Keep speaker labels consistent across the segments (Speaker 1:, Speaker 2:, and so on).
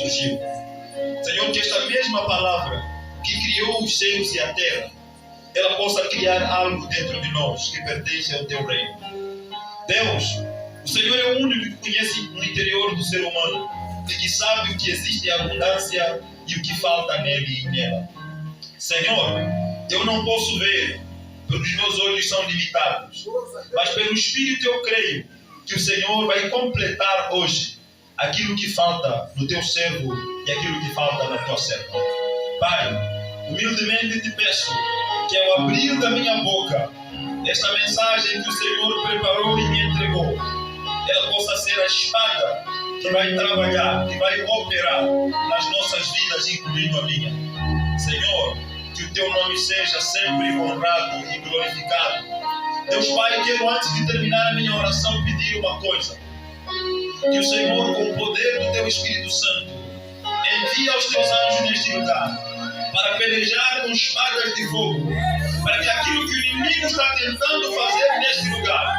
Speaker 1: surgiu. Senhor, que esta mesma palavra que criou os céus e a terra, ela possa criar algo dentro de nós que pertence ao Teu reino. Deus, o Senhor é o único que conhece no interior do ser humano e que sabe o que existe em abundância e o que falta nele e nela. Senhor, eu não posso ver, porque os meus olhos são limitados, mas pelo Espírito eu creio que o Senhor vai completar hoje aquilo que falta no Teu servo e aquilo que falta na Tua serva. Pai, humildemente te peço que ao abrir da minha boca esta mensagem que o Senhor preparou e me entregou, ela possa ser a espada que vai trabalhar, que vai operar nas nossas vidas, incluindo a minha. Senhor, que o Teu nome seja sempre honrado e glorificado. Deus Pai, quero antes de terminar a minha oração pedir uma coisa. Que o Senhor, com o poder do Teu Espírito Santo, envie aos Teus anjos neste lugar para pelejar com espadas de fogo, para que aquilo que o inimigo está tentando fazer neste lugar,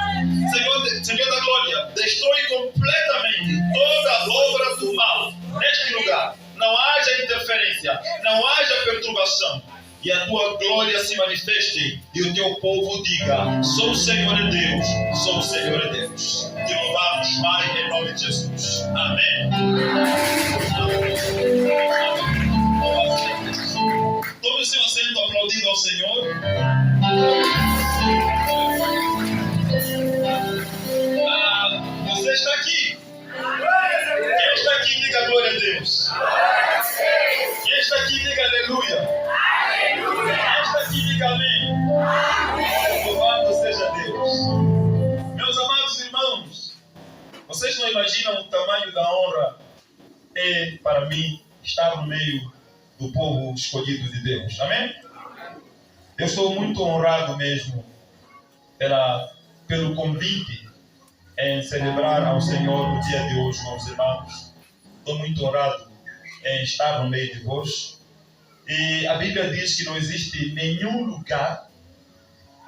Speaker 1: Senhor da glória, destrói completamente toda a obra do mal neste lugar. Não haja interferência, não haja perturbação, e a Tua glória se manifeste e o Teu povo diga: sou o Senhor é Deus, sou o Senhor é Deus. Te louvamos, Pai, em nome de Jesus. Amém. Tome o seu assento aplaudindo ao Senhor. Você está aqui. Quem está aqui, diga glória a Deus. Quem está aqui, diga aleluia. Quem está aqui, diga amém. Louvado seja Deus. Meus amados irmãos, vocês não imaginam o tamanho da honra é para mim estar no meio do povo escolhido de Deus. Amém? Eu estou muito honrado mesmo pelo convite em celebrar ao Senhor o dia de hoje, meus irmãos. Estou muito honrado em estar no meio de vós. E a Bíblia diz que não existe nenhum lugar,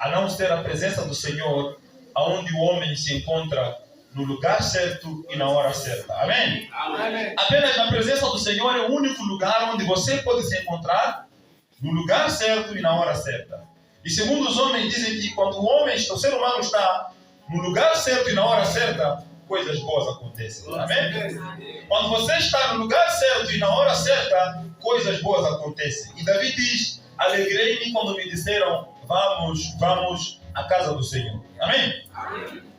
Speaker 1: a não ser a presença do Senhor, onde o homem se encontra no lugar certo e na hora certa. Amém? Amém? Apenas na presença do Senhor é o único lugar onde você pode se encontrar no lugar certo e na hora certa. E segundo os homens dizem que quando o ser humano está no lugar certo e na hora certa, coisas boas acontecem. Amém? Quando você está no lugar certo e na hora certa, coisas boas acontecem. E Davi diz: alegrei-me quando me disseram: vamos à casa do Senhor. Amém?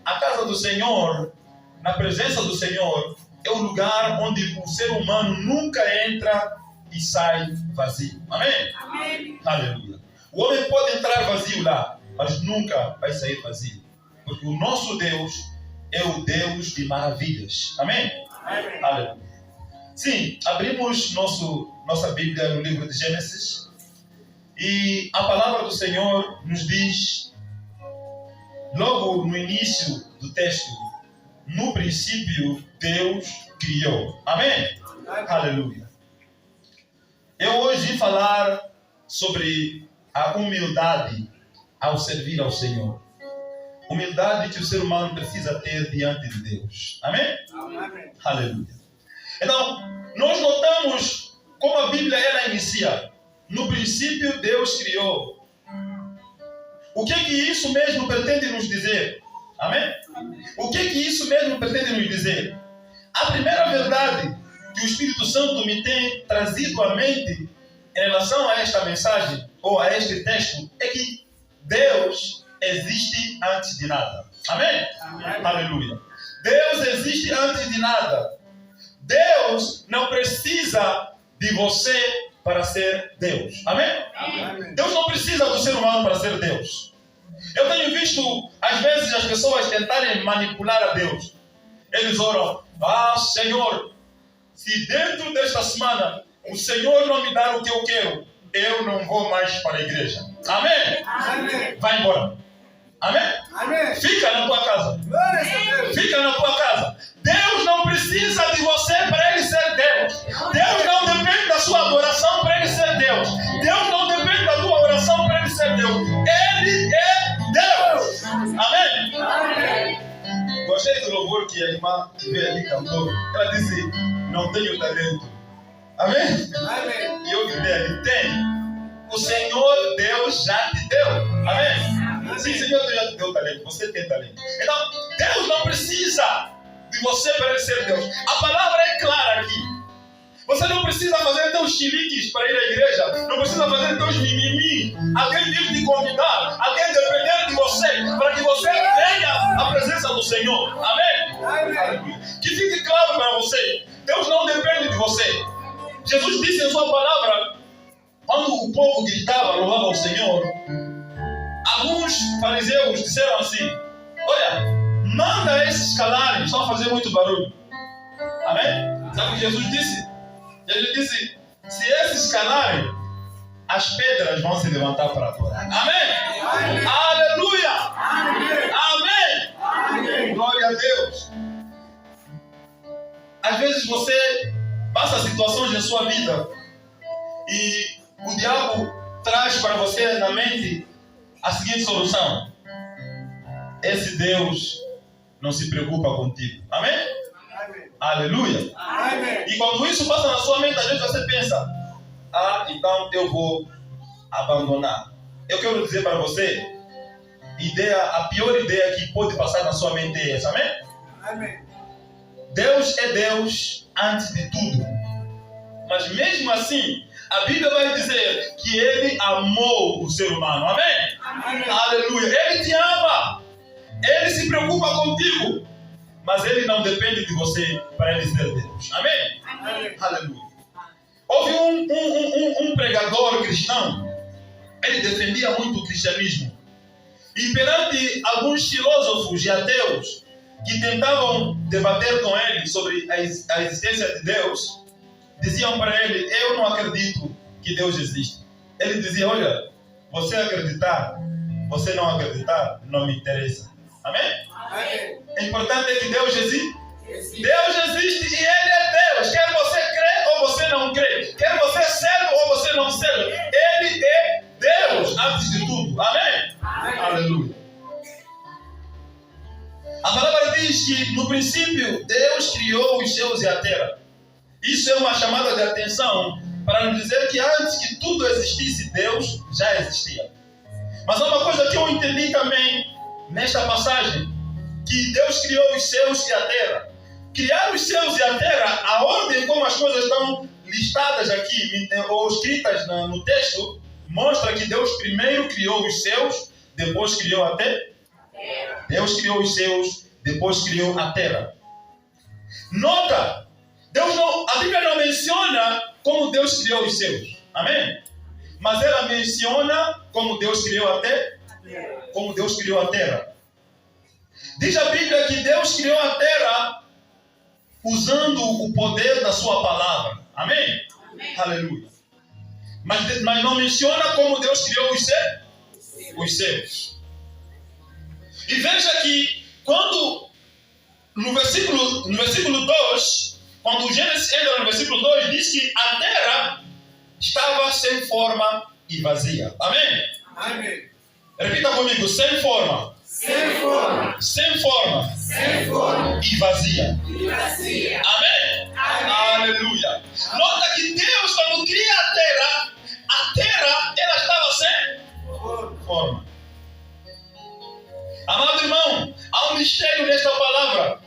Speaker 1: A casa do Senhor, na presença do Senhor, é o lugar onde o ser humano nunca entra e sai vazio. Amém? Amém. Aleluia. O homem pode entrar vazio lá, mas nunca vai sair vazio. Porque o nosso Deus é o Deus de maravilhas. Amém? Amém. Aleluia. Sim, abrimos nossa Bíblia no livro de Gênesis. E a palavra do Senhor nos diz, logo no início do texto: no princípio Deus criou. Amém? Amém. Aleluia. Eu hoje vim falar sobre a humildade ao servir ao Senhor. Humildade que o ser humano precisa ter diante de Deus. Amém? Amém. Aleluia. Então, nós notamos como a Bíblia ela inicia: no princípio Deus criou. O que isso mesmo pretende nos dizer? Amém? O que isso mesmo pretende nos dizer? A primeira verdade que o Espírito Santo me tem trazido à mente em relação a esta mensagem, ou a este texto, é que Deus existe antes de nada. Amém? Amém. Aleluia. Deus existe antes de nada. Deus não precisa de você para ser Deus. Amém? Amém? Deus não precisa do ser humano para ser Deus. Eu tenho visto, às vezes, as pessoas tentarem manipular a Deus. Eles oram: Senhor, se dentro desta semana o Senhor não me dar o que eu quero, eu não vou mais para a igreja. Amém? Amém. Vai embora. Amém? Amém. Fica na tua casa. Fica na tua casa. Deus não precisa de você para Ele ser Deus. Deus não depende da sua adoração para Ele ser Deus. Deus não depende da tua oração para Ele ser Deus. Ele é Deus. Amém? Amém. Gostei do louvor que a irmã que veio ali cantou. Ela disse: não tenho talento, Amém? E eu gritei aqui, tem. O Senhor Deus já te deu. Amém? Sim, Senhor Deus já te deu talento. Você tem talento. Então, Deus não precisa de você para ele ser Deus. A palavra é clara aqui. Você não precisa fazer teus chiliques para ir à igreja. Não precisa fazer teus mimimi. Alguém deve te convidar. Alguém depender de você. Para que você venha à presença do Senhor. Amém? Amém. Que fique claro para você. Deus não depende de você. Jesus disse em sua palavra, quando o povo gritava, louvava ao Senhor, alguns fariseus disseram assim, olha, manda esses calarem, estão a fazer muito barulho. Amém? Sabe o que Jesus disse? Ele disse, se esses calarem, as pedras vão se levantar para adorar. Amém? Amém. Aleluia! Amém. Amém. Amém! Glória a Deus! Às vezes você passa situações na sua vida e o diabo traz para você na mente a seguinte solução. Esse Deus não se preocupa contigo. Amém? Amém. Aleluia. Amém. E quando isso passa na sua mente, às vezes você pensa, então eu vou abandonar. Eu quero dizer para você, a pior ideia que pode passar na sua mente é essa. Amém? Amém. Deus é Deus antes de tudo. Mas mesmo assim, a Bíblia vai dizer que Ele amou o ser humano. Amém? Amém. Aleluia. Ele te ama. Ele se preocupa contigo. Mas Ele não depende de você para Ele ser Deus. Amém? Amém. Aleluia. Houve um pregador cristão. Ele defendia muito o cristianismo. E perante alguns filósofos e ateus que tentavam debater com ele sobre a existência de Deus, diziam para ele, eu não acredito que Deus existe. Ele dizia, olha, você acreditar, você não acreditar, não me interessa. Amém? Amém. O importante é que Deus existe. Deus existe e Ele é Deus. Quer você crê ou você não crê. Quer você serve ou você não serve. Ele é Deus antes de tudo. Amém? Amém. Aleluia. A palavra diz que no princípio Deus criou os céus e a terra. Isso é uma chamada de atenção para nos dizer que antes que tudo existisse, Deus já existia. Mas há uma coisa que eu entendi também nesta passagem, que Deus criou os céus e a terra. Criar os céus e a terra, a ordem como as coisas estão listadas aqui ou escritas no texto, mostra que Deus primeiro criou os céus, depois criou a terra. Deus criou os céus, depois criou a terra. Nota, a Bíblia não menciona como Deus criou os céus. Amém? Mas ela menciona como Deus criou a terra. Como Deus criou a terra. Diz a Bíblia que Deus criou a terra usando o poder da sua palavra. Amém? Amém. Aleluia. Mas não menciona como Deus criou os céus. E veja que quando no versículo 2, quando o Gênesis entra no versículo 2, diz que a terra estava sem forma e vazia. Amém? Amém. Repita comigo, sem forma. Sem forma. Sem forma. Sem forma. E vazia. E vazia. Amém? Amém. Aleluia. Nota que Deus, quando cria a terra ela estava sem forma. Amado irmão, há um mistério nesta palavra.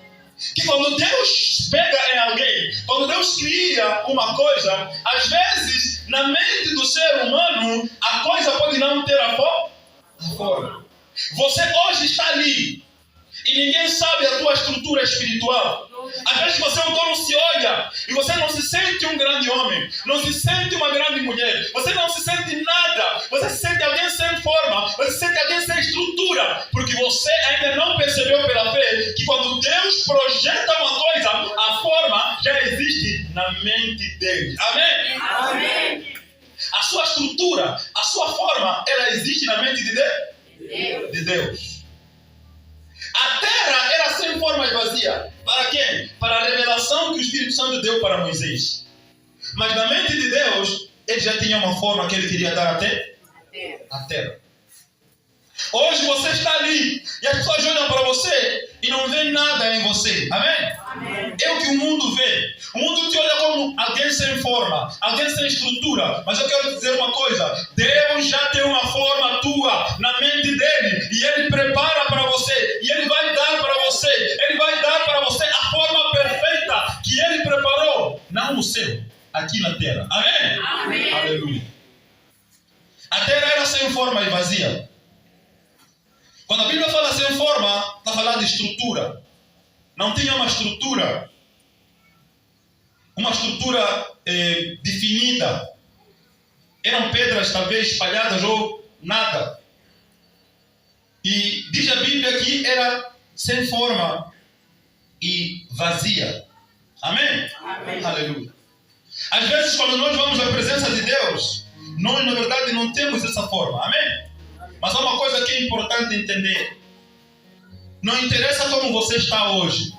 Speaker 1: Que quando Deus pega em alguém, quando Deus cria uma coisa, às vezes, na mente do ser humano, a coisa pode não ter a forma. Você hoje está ali e ninguém sabe a tua estrutura espiritual. Às vezes você não se olha e você não se sente um grande homem, não se sente uma grande mulher, você não se sente nada, você se sente alguém sem forma, você se sente alguém sem estrutura, porque você ainda não percebeu pela fé que quando Deus projeta uma coisa, a forma já existe na mente dele. Amém? Amém. A sua estrutura, a sua forma, ela existe na mente de Deus. A terra era sem forma e vazia. Para quem? Para a revelação que o Espírito Santo deu para Moisés. Mas na mente de Deus, ele já tinha uma forma que ele queria dar até a terra. Hoje você está ali e as pessoas olham para você e não veem nada em você. Amém? Amém. É o que o mundo vê. O mundo te olha como alguém sem forma, alguém sem estrutura. Mas eu quero dizer uma coisa: Deus já tem uma forma tua na mente dele e ele prepara para você e ele vai dar para você. Ele vai dar para você a forma perfeita que ele preparou, não no céu, aqui na terra. Amém? Amém. Aleluia. A terra era sem forma e vazia. Quando a Bíblia fala sem forma, está falando de estrutura. Não tinha uma estrutura definida. Eram pedras talvez espalhadas ou nada. E diz a Bíblia que era sem forma e vazia. Amém? Amém. Aleluia. Às vezes quando nós vamos à presença de Deus, nós na verdade não temos essa forma. Amém? Mas há uma coisa que é importante entender. Não interessa como você está hoje.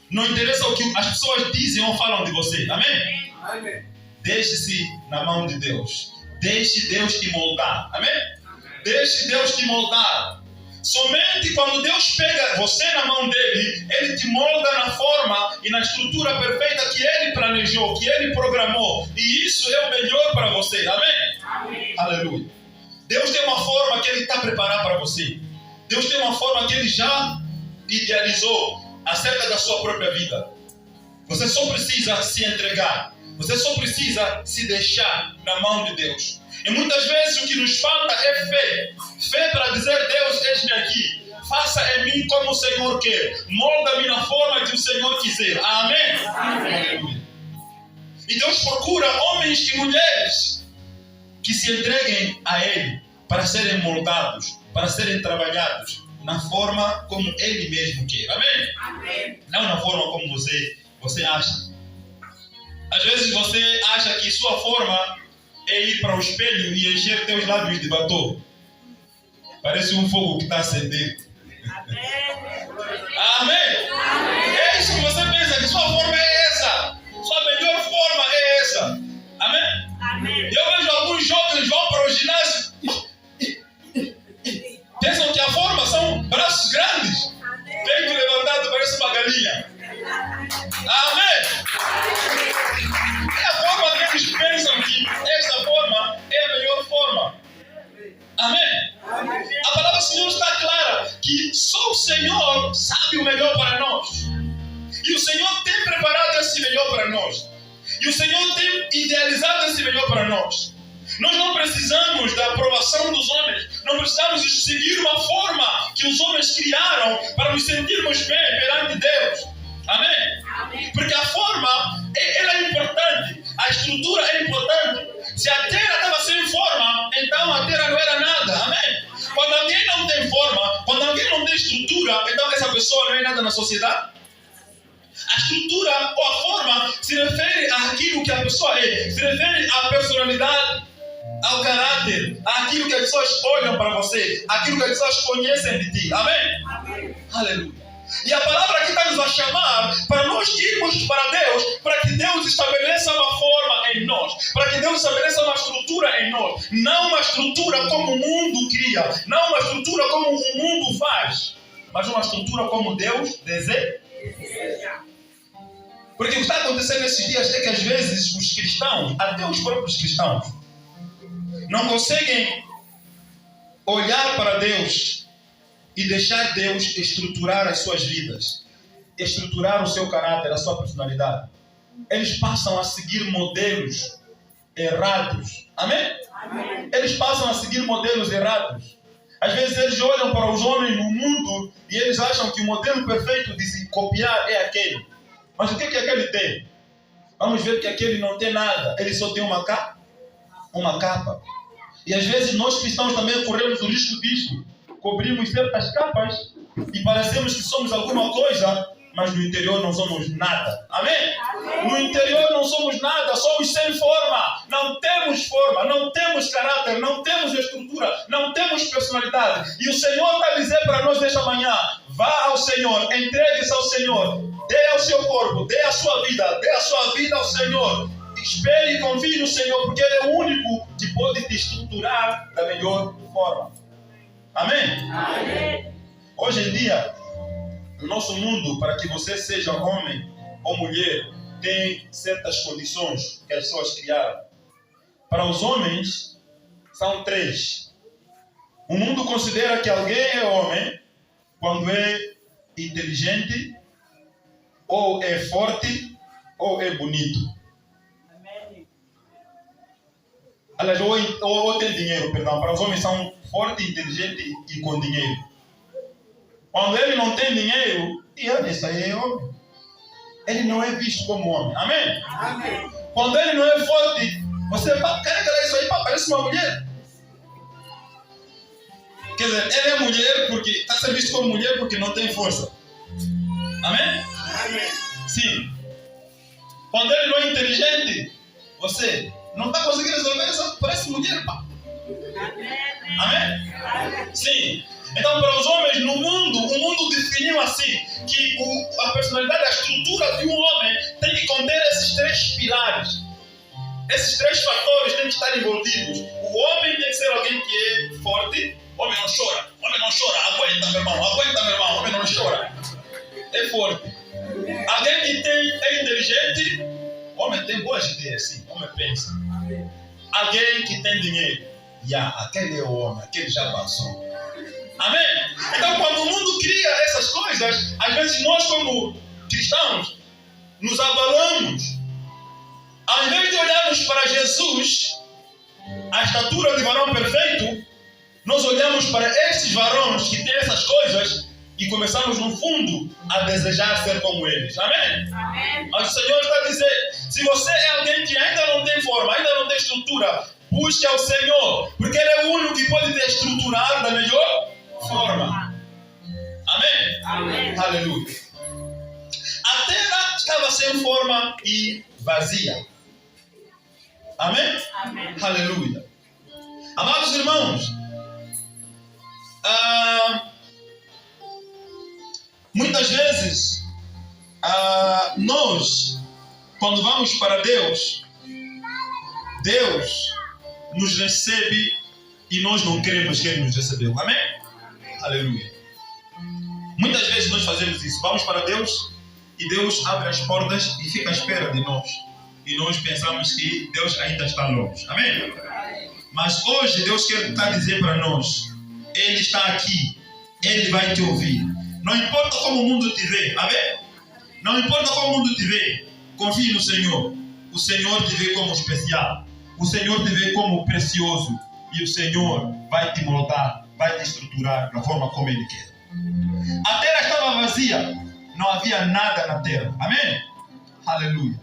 Speaker 1: Não interessa o que as pessoas dizem ou falam de você. Amém? Amém. Deixe-se na mão de Deus. Deixe Deus te moldar. Amém? Amém. Deixe Deus te moldar. Somente quando Deus pega você na mão dele, ele te molda na forma e na estrutura perfeita que ele planejou, que ele programou. E isso é o melhor para você. Amém? Amém. Aleluia. Deus tem uma forma que ele está preparando para você. Deus tem uma forma que ele já idealizou acerca da sua própria vida. Você só precisa se entregar. Você só precisa se deixar na mão de Deus. E muitas vezes o que nos falta é fé. Fé para dizer: Deus, eis-me aqui. Faça em mim como o Senhor quer. Molda-me na forma que o Senhor quiser. Amém? Amém. E Deus procura homens e mulheres que se entreguem a Ele para serem moldados, para serem trabalhados na forma como Ele mesmo quer. Amém? Amém. Não na forma como você acha. Às vezes você acha que sua forma é ir para o espelho e encher teus lábios de batom. Parece um fogo que está acendendo. Amém. Amém. Amém. É isso que você pensa, que sua forma é essa. Sua melhor forma é essa. Amém? Amém. Eu vejo alguns jovens vão para o ginásio. Pensam que a forma são braços grandes. Peito levantado, parece uma galinha. Amém? É a forma que eles pensam que esta forma é a melhor forma. Amém? A palavra do Senhor está clara que só o Senhor sabe o melhor para nós. E o Senhor tem preparado esse melhor para nós. E o Senhor tem idealizado esse melhor para nós. Nós não precisamos da aprovação dos homens. Não precisamos seguir uma forma que os homens criaram para nos sentirmos bem perante Deus. Amém? Amém. Porque a forma, ela é importante. A estrutura é importante. Se a terra estava sem forma, então a terra não era nada. Amém? Quando alguém não tem forma, quando alguém não tem estrutura, então essa pessoa não é nada na sociedade. A estrutura ou a forma se refere àquilo que a pessoa é. Se refere à personalidade, ao caráter, àquilo que as pessoas olham para você, àquilo que as pessoas conhecem de ti. Amém? Amém. Aleluia. E a palavra aqui está nos a chamar para nós irmos para Deus, para que Deus estabeleça uma forma em nós, para que Deus estabeleça uma estrutura em nós. Não uma estrutura como o mundo cria, não uma estrutura como o mundo faz, mas uma estrutura como Deus deseja. Porque o que está acontecendo nesses dias é que às vezes os cristãos, até os próprios cristãos, não conseguem olhar para Deus e deixar Deus estruturar as suas vidas, estruturar o seu caráter, a sua personalidade. Eles passam a seguir modelos errados. Amém? Amém. Eles passam a seguir modelos errados. Às vezes eles olham para os homens no mundo e eles acham que o modelo perfeito de se copiar é aquele. Mas o que aquele tem? Vamos ver que aquele não tem nada. Ele só tem uma capa. E às vezes nós cristãos também corremos o risco disso. Cobrimos certas capas e parecemos que somos alguma coisa, mas no interior não somos nada. Amém? Amém. No interior não somos nada, somos sem forma. Não temos forma, não temos caráter, não temos estrutura, não temos personalidade. E o Senhor está a dizer para nós nesta manhã: vá ao Senhor, entregue-se ao Senhor, dê ao seu corpo, dê a sua vida ao Senhor. Espere e confie no Senhor, porque Ele é o único que pode te estruturar da melhor forma. Amém?
Speaker 2: Amém.
Speaker 1: Hoje em dia, no nosso mundo, para que você seja homem ou mulher, tem certas condições que as pessoas criaram. Para os homens, são 3. O mundo considera que alguém é homem quando é inteligente, ou é forte, ou é bonito.
Speaker 2: Amém.
Speaker 1: Aliás, ou tem dinheiro, perdão. Para os homens são forte, inteligente e com dinheiro. Quando ele não tem dinheiro, isso aí é homem. Ele não é visto como homem. Amém?
Speaker 2: Amém.
Speaker 1: Quando ele não é forte, você carrega isso aí, parece uma mulher. Quer dizer, ele é mulher porque está sendo visto como mulher porque não tem força. Amém?
Speaker 2: Amém.
Speaker 1: Sim. Quando ele não é inteligente, você não está conseguindo resolver isso, parece mulher, pá. Amém?
Speaker 2: Amém.
Speaker 1: Sim. Então, para os homens no mundo, o mundo definiu assim, que a personalidade, a estrutura de um homem tem que conter esses 3 pilares. Esses 3 fatores têm que estar envolvidos. O homem tem que ser alguém que é forte. Homem não chora, aguenta meu irmão, homem não chora. É forte. Alguém que é inteligente, homem tem boas ideias, sim, homem pensa. Alguém que tem dinheiro, aquele é o homem, aquele já passou. Amém? Então, quando o mundo cria essas coisas, às vezes nós, como cristãos, nos abalamos. Ao invés de olharmos para Jesus, a estatura de varão perfeito, nós olhamos para estes varões que têm essas coisas e começamos, no fundo, a desejar ser como eles. Amém?
Speaker 2: Amém.
Speaker 1: Mas o Senhor está a dizer, se você é alguém que ainda não tem forma, ainda não tem estrutura, busque ao Senhor, porque Ele é o único que pode te estruturar da melhor forma. Amém?
Speaker 2: Amém.
Speaker 1: Aleluia. A terra estava sem forma e vazia. Amém?
Speaker 2: Amém.
Speaker 1: Aleluia. Amados irmãos, muitas vezes nós, quando vamos para Deus, Deus nos recebe e nós não queremos que Ele nos recebeu. Amém? Aleluia. Muitas vezes nós fazemos isso. Vamos para Deus e Deus abre as portas e fica à espera de nós. E nós pensamos que Deus ainda está longe. Amém? Mas hoje Deus quer dizer para nós, Ele está aqui. Ele vai te ouvir. Não importa como o mundo te vê. Amém? Não importa como o mundo te vê. Confie no Senhor. O Senhor te vê como especial. O Senhor te vê como precioso. E o Senhor vai te moldar, vai te estruturar da forma como Ele quer. A terra estava vazia. Não havia nada na terra. Amém? Aleluia.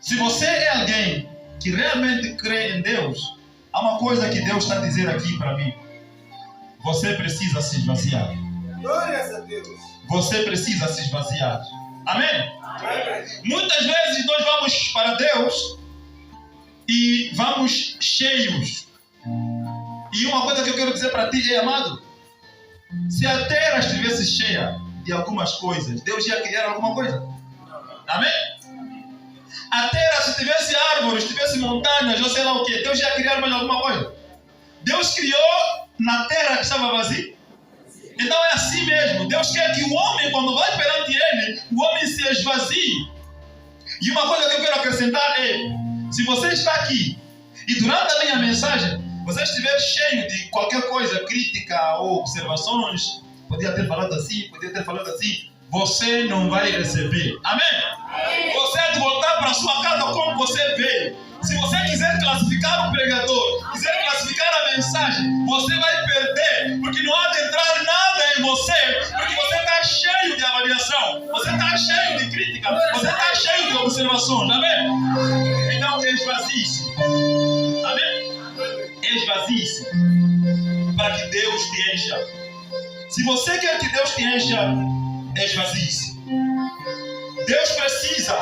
Speaker 1: Se você é alguém que realmente crê em Deus, há uma coisa que Deus está a dizer aqui para mim. Você precisa se esvaziar.
Speaker 2: Glórias a Deus.
Speaker 1: Você precisa se esvaziar. Amém?
Speaker 2: Amém.
Speaker 1: Muitas vezes nós vamos para Deus e vamos cheios. E uma coisa que eu quero dizer para ti, amado, se a terra estivesse cheia de algumas coisas, Deus ia criar alguma coisa. Amém? A terra, se tivesse árvores, se tivesse montanhas, ou sei lá o que, Deus ia criar mais alguma coisa. Deus criou na terra que estava vazia. Então é assim mesmo. Deus quer que o homem, quando vai perante Ele, o homem se esvazie. E uma coisa que eu quero acrescentar é, se você está aqui e durante a minha mensagem você estiver cheio de qualquer coisa, crítica ou observações, podia ter falado assim, você não vai receber. Amém? Você há de voltar para a sua casa como você veio. Se você quiser classificar o pregador, quiser classificar a mensagem, você vai perder, porque não há de entrar nada em você, porque você está cheio de avaliação, você está cheio de crítica, você está cheio de observações. Amém? Então esvazie-se. Amém? Esvazie-se para que Deus te encha. Se você quer que Deus te encha, esvazie-se. Deus precisa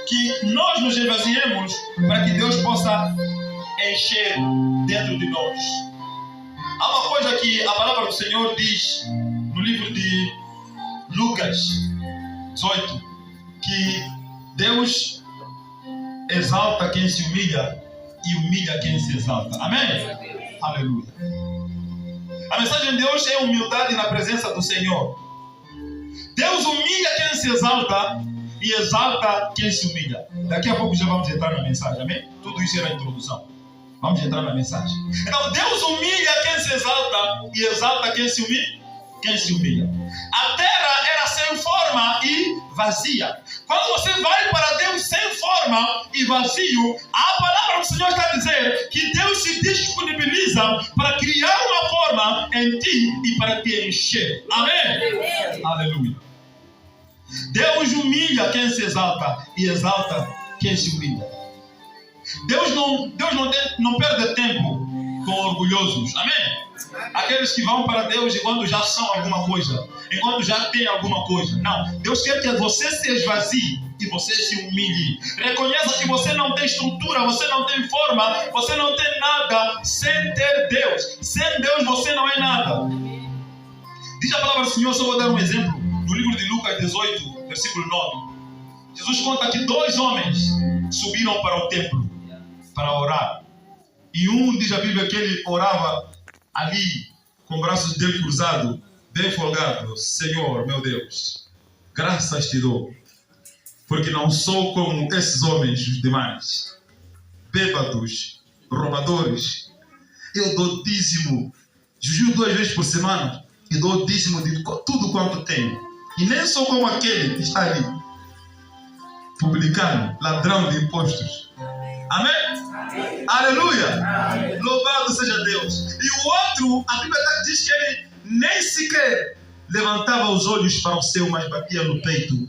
Speaker 1: que nós nos esvaziemos para que Deus possa encher dentro de nós. Há uma coisa que a palavra do Senhor diz no livro de Lucas 18, que Deus exalta quem se humilha e humilha quem se exalta. Amém? Aleluia. A mensagem de hoje é humildade na presença do Senhor. Deus humilha quem se exalta e exalta quem se humilha. Daqui a pouco já vamos entrar na mensagem, amém? Tudo isso era a introdução. Vamos entrar na mensagem. Então, Deus humilha quem se exalta e exalta quem se humilha. A terra era sem forma e vazia. Quando você vai para Deus sem forma e vazio, a palavra do Senhor está a dizer que Deus se disponibiliza para criar uma forma em ti e para te encher. Amém? Aleluia. Deus humilha quem se exalta e exalta quem se humilha. Deus não perde tempo com orgulhosos. Amém? Aqueles que vão para Deus enquanto já são alguma coisa, enquanto já tem alguma coisa. Não, Deus quer que você se esvazie e você se humilhe. Reconheça que você não tem estrutura, você não tem forma, você não tem nada sem ter Deus. Sem Deus você não é nada. Diz a palavra do Senhor, só vou dar um exemplo. No livro de Lucas 18, versículo 9. Jesus conta que 2 homens subiram para o templo para orar. E um, diz a Bíblia, que ele orava ali, com braços dele cruzados, bem folgado. Senhor, meu Deus, graças te dou, porque não sou como esses homens, os demais, bêbados, roubadores. Eu dou dízimo, jejum 2 vezes por semana, e dou dízimo de tudo quanto tenho. E nem sou como aquele que está ali, publicano, ladrão de impostos. Amém? Aleluia! Amém. Louvado seja Deus. E o outro, a Bíblia diz que ele nem sequer levantava os olhos para o céu, mas batia no peito.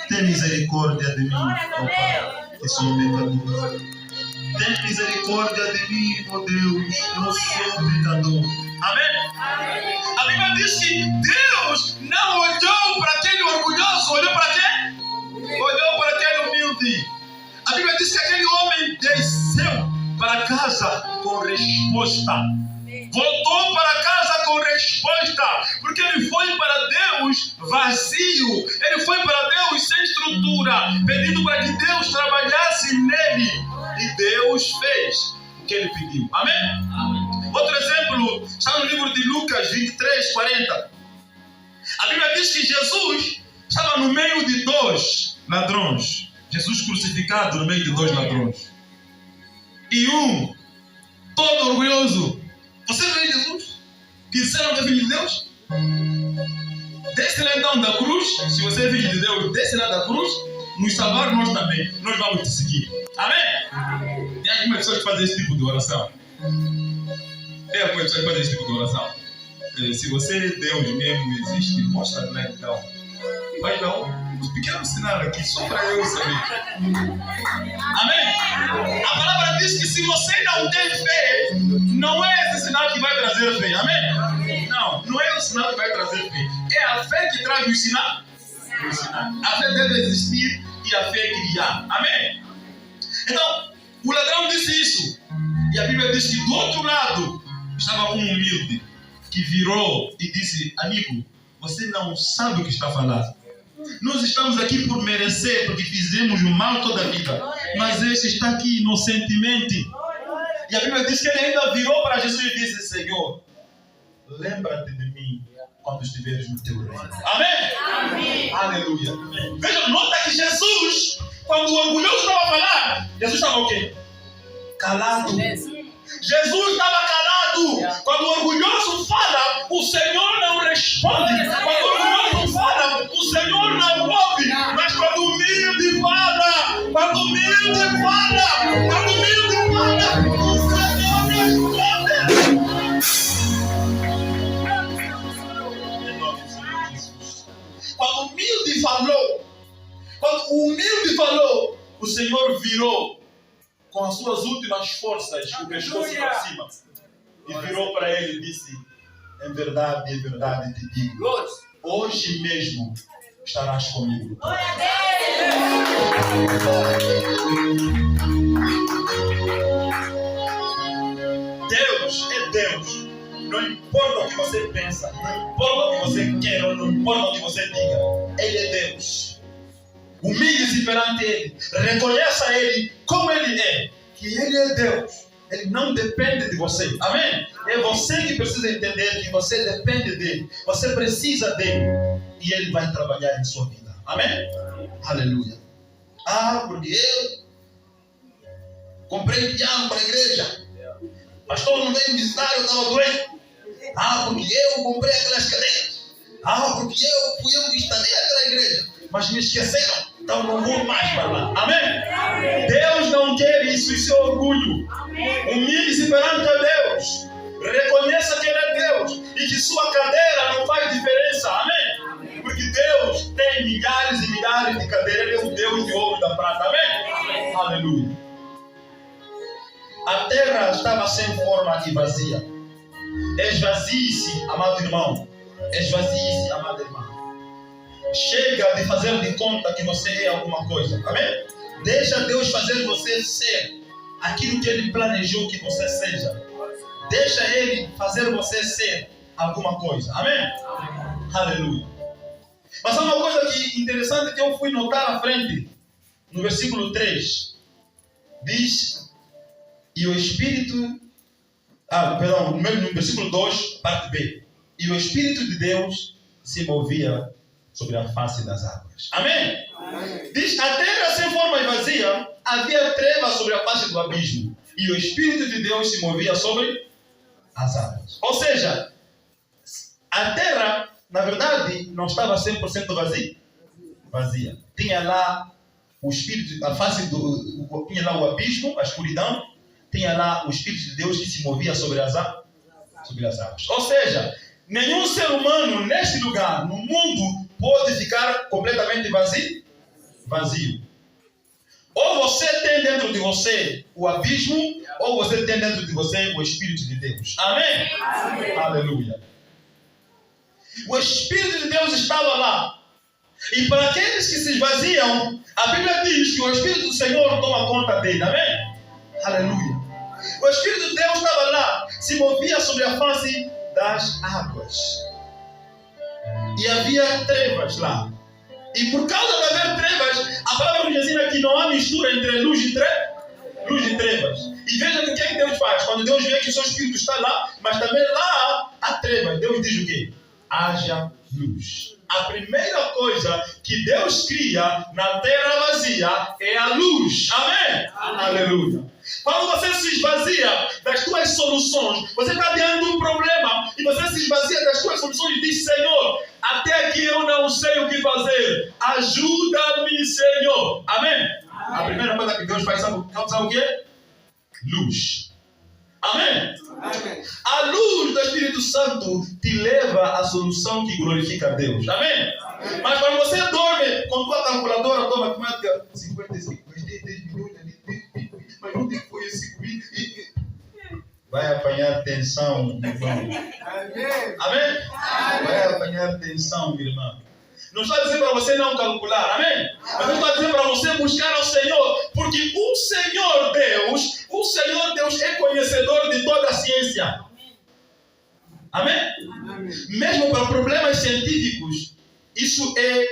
Speaker 1: Tem misericórdia de mim, ó Pai, que sou pecador. Tem misericórdia de mim, ó Deus, eu sou pecador. Amém? A Bíblia diz que Deus não olhou para aquele orgulhoso, olhou para quem? Olhou para aquele humilde. A Bíblia diz que aquele homem desceu para casa com resposta. Voltou para casa com resposta. Porque ele foi para Deus vazio. Ele foi para Deus sem estrutura, pedindo para que Deus trabalhasse nele. E Deus fez o que ele pediu. Amém? Outro exemplo está no livro de Lucas 23, 40. A Bíblia diz que Jesus estava no meio de 2 ladrões. Jesus crucificado no meio de 2 ladrões. E um, todo orgulhoso. Você não é Jesus? Que disseram que é filho de Deus? Desce lá então da cruz. Se você é filho de Deus, desce lá da cruz. Nos salvar nós também. Nós vamos te seguir. Amém? Tem algumas pessoas que fazem esse tipo de oração. Tem algumas pessoas que fazem esse tipo de oração. Se você é Deus mesmo, existe, mostra lá então. Vai dar um pequeno sinal aqui, só para eu saber. Amém? A palavra diz que se você não tem fé, não é esse sinal que vai trazer fé. Amém? Não é o sinal que vai trazer fé. É a fé que traz o sinal. A fé deve existir e a fé criar. Amém? Então, o ladrão disse isso. E a Bíblia diz que do outro lado estava um humilde que virou e disse: amigo, você não sabe o que está falando. Nós estamos aqui por merecer, porque fizemos o mal toda a vida. Mas este está aqui inocentemente. E a Bíblia diz que ele ainda virou para Jesus e disse: Senhor, lembra-te de mim quando estiveres no teu reino. Amém? Amém. Aleluia. Veja, nota que Jesus, quando o orgulhoso estava a falar, Jesus estava o quê? Calado. Jesus estava calado. Quando o orgulhoso fala, o Senhor não responde. Quando o orgulhoso fala, o Senhor não ouve. Mas quando o humilde fala, quando o humilde fala, quando o humilde fala, o Senhor responde. Em nome do Senhor Jesus. Quando o humilde falou, o Senhor virou com as suas últimas forças, o pescoço para cima, e virou para ele e disse: em verdade te digo, hoje mesmo estarás comigo. Deus é Deus. Não importa o que você pensa, não importa o que você quer, não importa o que você diga, Ele é Deus. Humilhe-se perante Ele, reconheça Ele como Ele é, que Ele é Deus. Ele não depende de você. Amém? É você que precisa entender que você depende dele. Você precisa dele. E ele vai trabalhar em sua vida. Amém? Aleluia. Porque eu comprei piano para a igreja. Pastor não veio me visitar, eu estava doente. Porque eu comprei aquelas cadeiras. Porque fui eu que instalei aquela igreja. Mas me esqueceram. Então não vou mais para lá. Amém? Deus não quer isso. Isso é orgulho. Humilhe-se perante a Deus. Reconheça que Ele é Deus. E que sua cadeira não faz diferença. Amém? Porque Deus tem milhares e milhares de cadeiras. Ele é o Deus de ouro e da prata. Amém? Aleluia. A terra estava sem forma e vazia. Esvazie-se, amado irmão. Esvazie-se, amada irmã. Chega de fazer de conta que você é alguma coisa. Amém? Deixa Deus fazer você ser aquilo que Ele planejou que você seja. Deixa Ele fazer você ser alguma coisa. Amém? Aleluia. Mas há uma coisa interessante que eu fui notar à frente. No versículo 3. Diz: e o Espírito... no versículo 2, parte B. E o Espírito de Deus se movia sobre a face das águas. Amém? Diz: a terra sem forma e vazia, havia trevas sobre a face do abismo. E o Espírito de Deus se movia sobre as águas. Ou seja, a terra, na verdade, não estava 100% vazia. Tinha lá o Espírito, a face tinha lá o abismo, a escuridão. Tinha lá o Espírito de Deus que se movia sobre as águas. Ou seja, nenhum ser humano neste lugar, no mundo, pode ficar completamente vazio. Ou você tem dentro de você o abismo, ou você tem dentro de você o Espírito de Deus. Amém? Amém. Aleluia. O Espírito de Deus estava lá. E para aqueles que se esvaziam, a Bíblia diz que o Espírito do Senhor toma conta dele. Amém? Aleluia. O Espírito de Deus estava lá, se movia sobre a face das águas. E havia trevas lá. E por causa de haver trevas, a palavra nos ensina que não há mistura entre luz e trevas. E veja o que é que Deus faz. Quando Deus vê que o seu Espírito está lá, mas também lá há trevas, Deus diz o quê? Haja luz. A primeira coisa que Deus cria na terra vazia é a luz. Amém? Aleluia. Quando você se esvazia das tuas soluções, você está diante de um problema e você se esvazia das tuas soluções e diz: Senhor, até aqui eu não sei o que fazer. Ajuda-me, Senhor. Amém? A primeira coisa que Deus faz, sabe o quê? Luz. Amém? Amém? A luz do Espírito Santo te leva à solução que glorifica a Deus. Amém? Amém. Mas quando você dorme com tua calculadora automática, 55, mas 10 minutos, mas onde foi esse ruído? Vai apanhar tensão, irmão. Amém? Amém? Vai apanhar tensão, irmão. Não estou a dizer para você não calcular, amém? Mas eu estou a dizer para você buscar ao Senhor, porque o Senhor Deus é conhecedor de toda a ciência. Amém? Mesmo para problemas científicos, isso é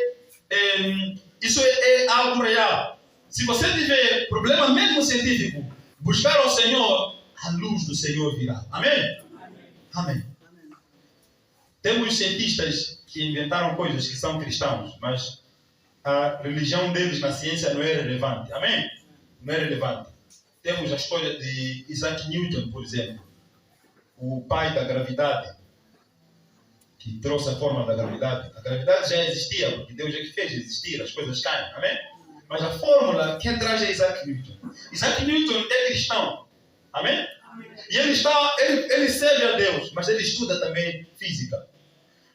Speaker 1: algo real. Se você tiver problema mesmo científico, buscar ao Senhor, a luz do Senhor virá. Amém? Amém. Temos cientistas que inventaram coisas que são cristãos, mas a religião deles na ciência não é relevante. Amém? Não é relevante. Temos a história de Isaac Newton, por exemplo, o pai da gravidade, que trouxe a forma da gravidade. A gravidade já existia, porque Deus é que fez existir, as coisas caem. Amém? Mas a fórmula, quem traz é Isaac Newton. Isaac Newton é cristão. Amém? E ele serve a Deus, mas ele estuda também física.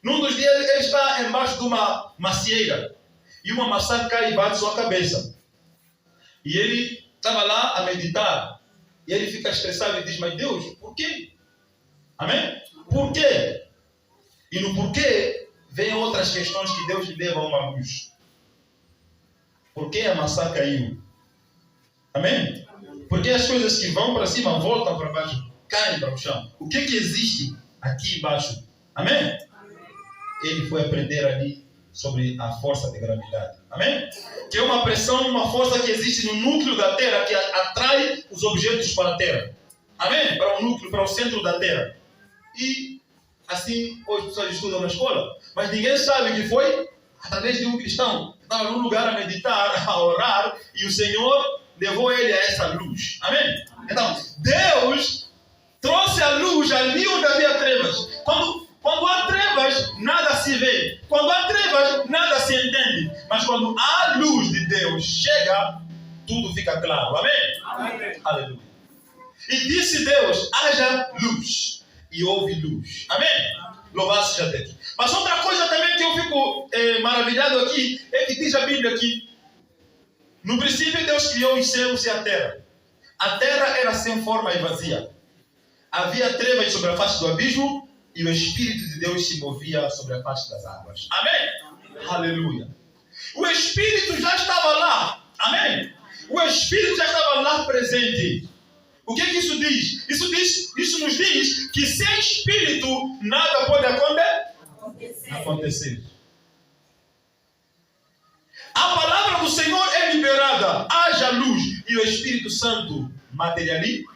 Speaker 1: Num dos dias ele está embaixo de uma macieira e uma maçã cai e bate sua cabeça. E ele estava lá a meditar e ele fica estressado e diz: mas Deus, por quê? Amém? Por quê? E no porquê vem outras questões que Deus lhe leva a uma luz. Por que a maçã caiu? Amém? Porque as coisas que vão para cima voltam para baixo, caem para o chão. O que existe aqui embaixo? Amém? Ele foi aprender ali sobre a força de gravidade. Amém? Que é uma pressão, uma força que existe no núcleo da Terra que atrai os objetos para a Terra. Amém? Para o núcleo, para o centro da terra. E assim hoje as pessoas estudam na escola. Mas ninguém sabe que foi através de um cristão que estava num lugar a meditar, a orar, e o Senhor levou ele a essa luz. Amém? Então, Deus trouxe a luz ali onde havia trevas. Quando há trevas, nada se vê. Quando há trevas, nada se entende. Mas quando a luz de Deus chega, tudo fica claro. Amém?
Speaker 2: Amém.
Speaker 1: Aleluia. E disse Deus, haja luz. E houve luz. Amém? Louvado seja Deus. Mas outra coisa também que eu fico maravilhado aqui, é que diz a Bíblia que no princípio Deus criou os céus e a terra. A terra era sem forma e vazia. Havia trevas sobre a face do abismo e o Espírito de Deus se movia sobre a face das águas. Amém? Aleluia. O Espírito já estava lá. Amém? O Espírito já estava lá presente. O que é que isso diz? Isso nos diz que sem Espírito nada pode acontecer. A palavra do Senhor é liberada. Haja luz. E o Espírito Santo materializa.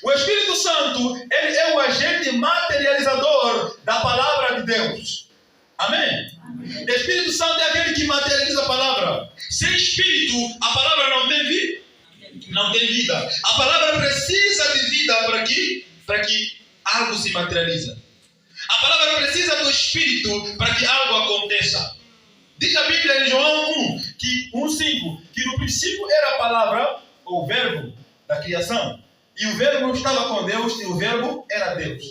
Speaker 1: O Espírito Santo, ele é o agente materializador da palavra de Deus. Amém? O Espírito Santo é aquele que materializa a palavra. Sem Espírito, a palavra não tem vida. Não tem vida. A palavra precisa de vida para que algo se materialize. A palavra precisa do Espírito para que algo aconteça. Diz a Bíblia em João 1:5, que no princípio era a palavra, ou o verbo da criação. E o verbo estava com Deus e o verbo era Deus.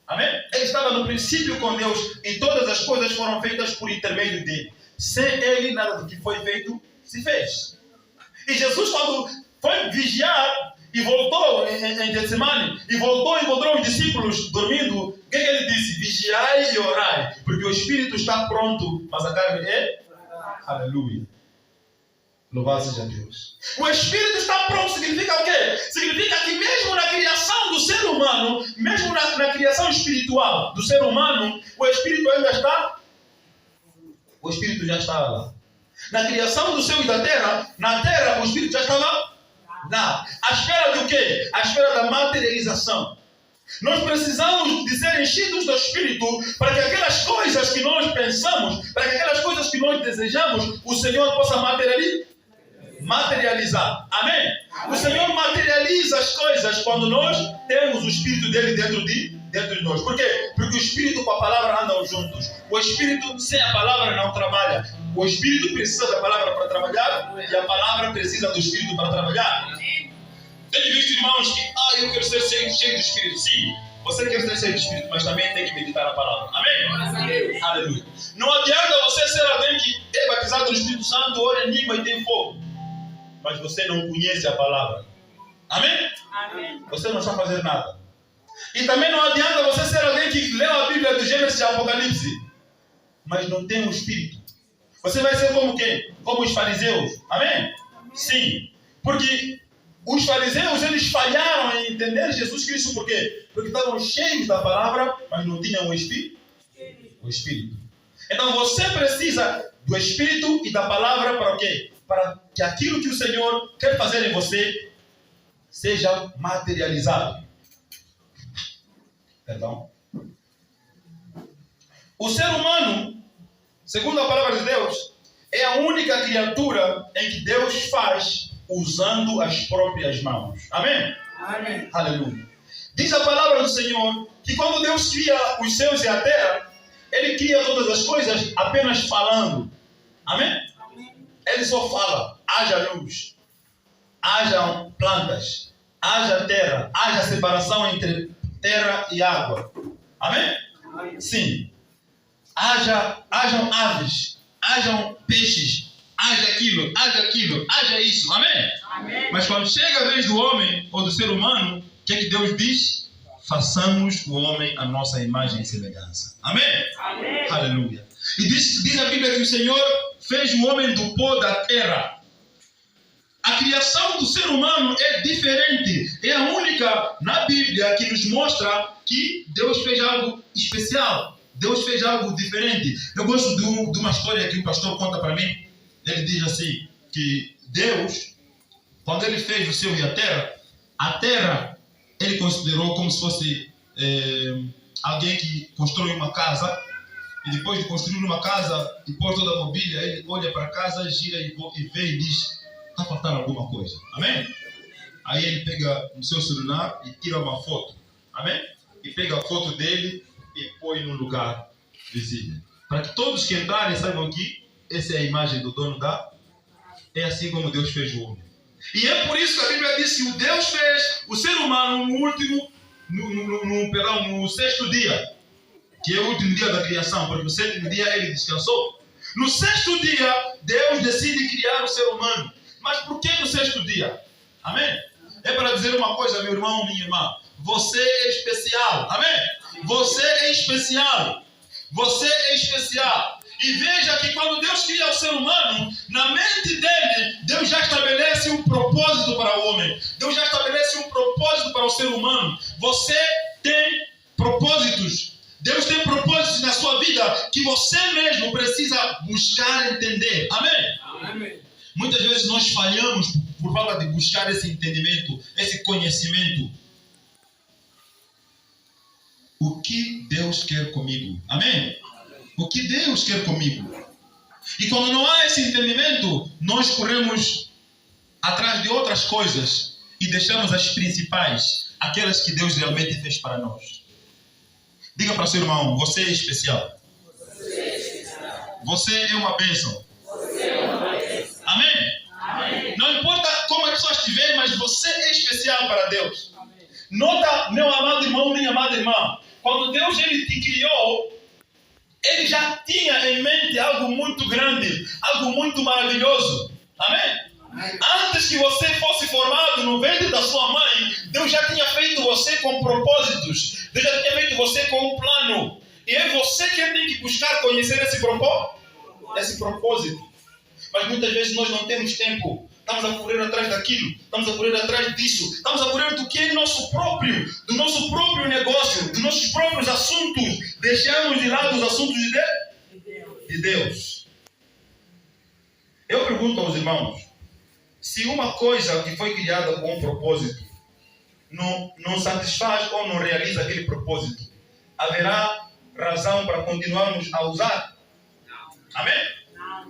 Speaker 1: Amém? Ele estava no princípio com Deus e todas as coisas foram feitas por intermédio dele. Sem ele, nada do que foi feito se fez. E Jesus, quando foi vigiar e voltou em Getsemane, e voltou e encontrou os discípulos dormindo, o que ele disse? Vigiai e orai, porque o Espírito está pronto, mas a carne é? Aleluia. Louvado seja Deus. O Espírito está pronto significa o quê? Significa que mesmo na criação do ser humano, mesmo na criação espiritual do ser humano, o Espírito ainda está? O Espírito já estava lá. Na criação do céu e da terra, na terra o Espírito já estava lá. À espera do quê? À espera da materialização. Nós precisamos de ser enchidos do Espírito para que aquelas coisas que nós pensamos, para que aquelas coisas que nós desejamos, o Senhor possa materializar. Amém? O Senhor materializa as coisas quando nós temos o Espírito dele dentro de nós. Por quê? Porque o Espírito com a palavra andam juntos. O Espírito sem a palavra não trabalha. O Espírito precisa da palavra para trabalhar e a palavra precisa do Espírito para trabalhar. Tem visto, irmãos, que eu quero ser cheio do Espírito. Sim, você quer ser cheio do Espírito, mas também tem que meditar a palavra. Amém? Aleluia. Não adianta você ser alguém que é batizado no Espírito Santo, ora em língua e tem fogo, mas você não conhece a palavra. Amém?
Speaker 2: Amém.
Speaker 1: Você não sabe fazer nada. E também não adianta você ser alguém que leu a Bíblia do Gênesis e Apocalipse, mas não tem o Espírito. Você vai ser como quem? Como os fariseus. Amém? Sim. Porque os fariseus, eles falharam em entender Jesus Cristo. Por quê? Porque estavam cheios da palavra, mas não tinham o Espírito. Então você precisa do Espírito e da palavra para o quê? Para que aquilo que o Senhor quer fazer em você seja materializado. Perdão. O ser humano, segundo a palavra de Deus, é a única criatura em que Deus faz usando as próprias mãos. Amém?
Speaker 2: Amém.
Speaker 1: Aleluia. Diz a palavra do Senhor que quando Deus cria os céus e a terra, Ele cria todas as coisas apenas falando. Amém? Ele só fala. Haja luz, haja plantas, haja terra, haja separação entre terra e água. Amém? Sim. Hajam aves, hajam peixes, haja aquilo, haja isso. Amém?
Speaker 2: Amém.
Speaker 1: Mas quando chega a vez do homem ou do ser humano, o que é que Deus diz? Façamos o homem a nossa imagem e semelhança. Amém?
Speaker 2: Amém.
Speaker 1: Aleluia. E diz a Bíblia que o Senhor fez o homem do pó da terra. A criação do ser humano é diferente. É a única na Bíblia que nos mostra que Deus fez algo especial. Deus fez algo diferente. Eu gosto de uma história que o pastor conta para mim. Ele diz assim, que Deus, quando Ele fez o céu e a terra, A terra, ele considerou como se fosse alguém que constrói uma casa, e depois de construir uma casa e pôr toda a mobília, ele olha para a casa, gira e vê e diz: está faltando alguma coisa. Amém? Aí ele pega no seu celular e tira uma foto. Amém? E pega a foto dele e põe num lugar visível. Para que todos que entrarem saibam que essa é a imagem do dono da... É assim como Deus fez o homem. E é por isso que a Bíblia diz que Deus fez o ser humano no sexto dia, que é o último dia da criação, porque no sétimo dia ele descansou. No sexto dia, Deus decide criar o ser humano. Mas por que no sexto dia? Amém? É para dizer uma coisa, meu irmão, minha irmã. Você é especial. Amém? Você é especial. Você é especial. E veja que quando Deus cria o ser humano, na mente dele, Deus já estabelece um propósito para o homem. Deus já estabelece um propósito para o ser humano. Você tem propósitos. Deus tem propósitos na sua vida que você mesmo precisa buscar entender. Amém?
Speaker 2: Amém.
Speaker 1: Muitas vezes nós falhamos por falta de buscar esse entendimento, esse conhecimento. O que Deus quer comigo? Amém? O que Deus quer comigo? E quando não há esse entendimento, nós corremos atrás de outras coisas e deixamos as principais, aquelas que Deus realmente fez para nós. Diga para seu irmão: você é especial. Você é uma bênção. Amém? Amém? Não importa como as pessoas te veem, mas você é especial para Deus. Amém. Nota, meu amado irmão, minha amada irmã, quando Deus ele te criou, ele já tinha em mente algo muito grande, algo muito maravilhoso. Amém? Amém. Antes que você fosse formado no ventre da sua mãe, Deus já tinha feito você com propósitos. Deus já tinha feito você com um plano. E é você que tem que buscar conhecer esse propósito. Mas muitas vezes nós não temos tempo. Estamos a correr atrás daquilo. Estamos a correr atrás disso. Estamos a correr do que é nosso próprio. Do nosso próprio negócio. Dos nossos próprios assuntos. Deixamos de lado os assuntos de Deus. Eu pergunto aos irmãos: se uma coisa que foi criada com um propósito não satisfaz ou não realiza aquele propósito, haverá razão para continuarmos a usar? Amém?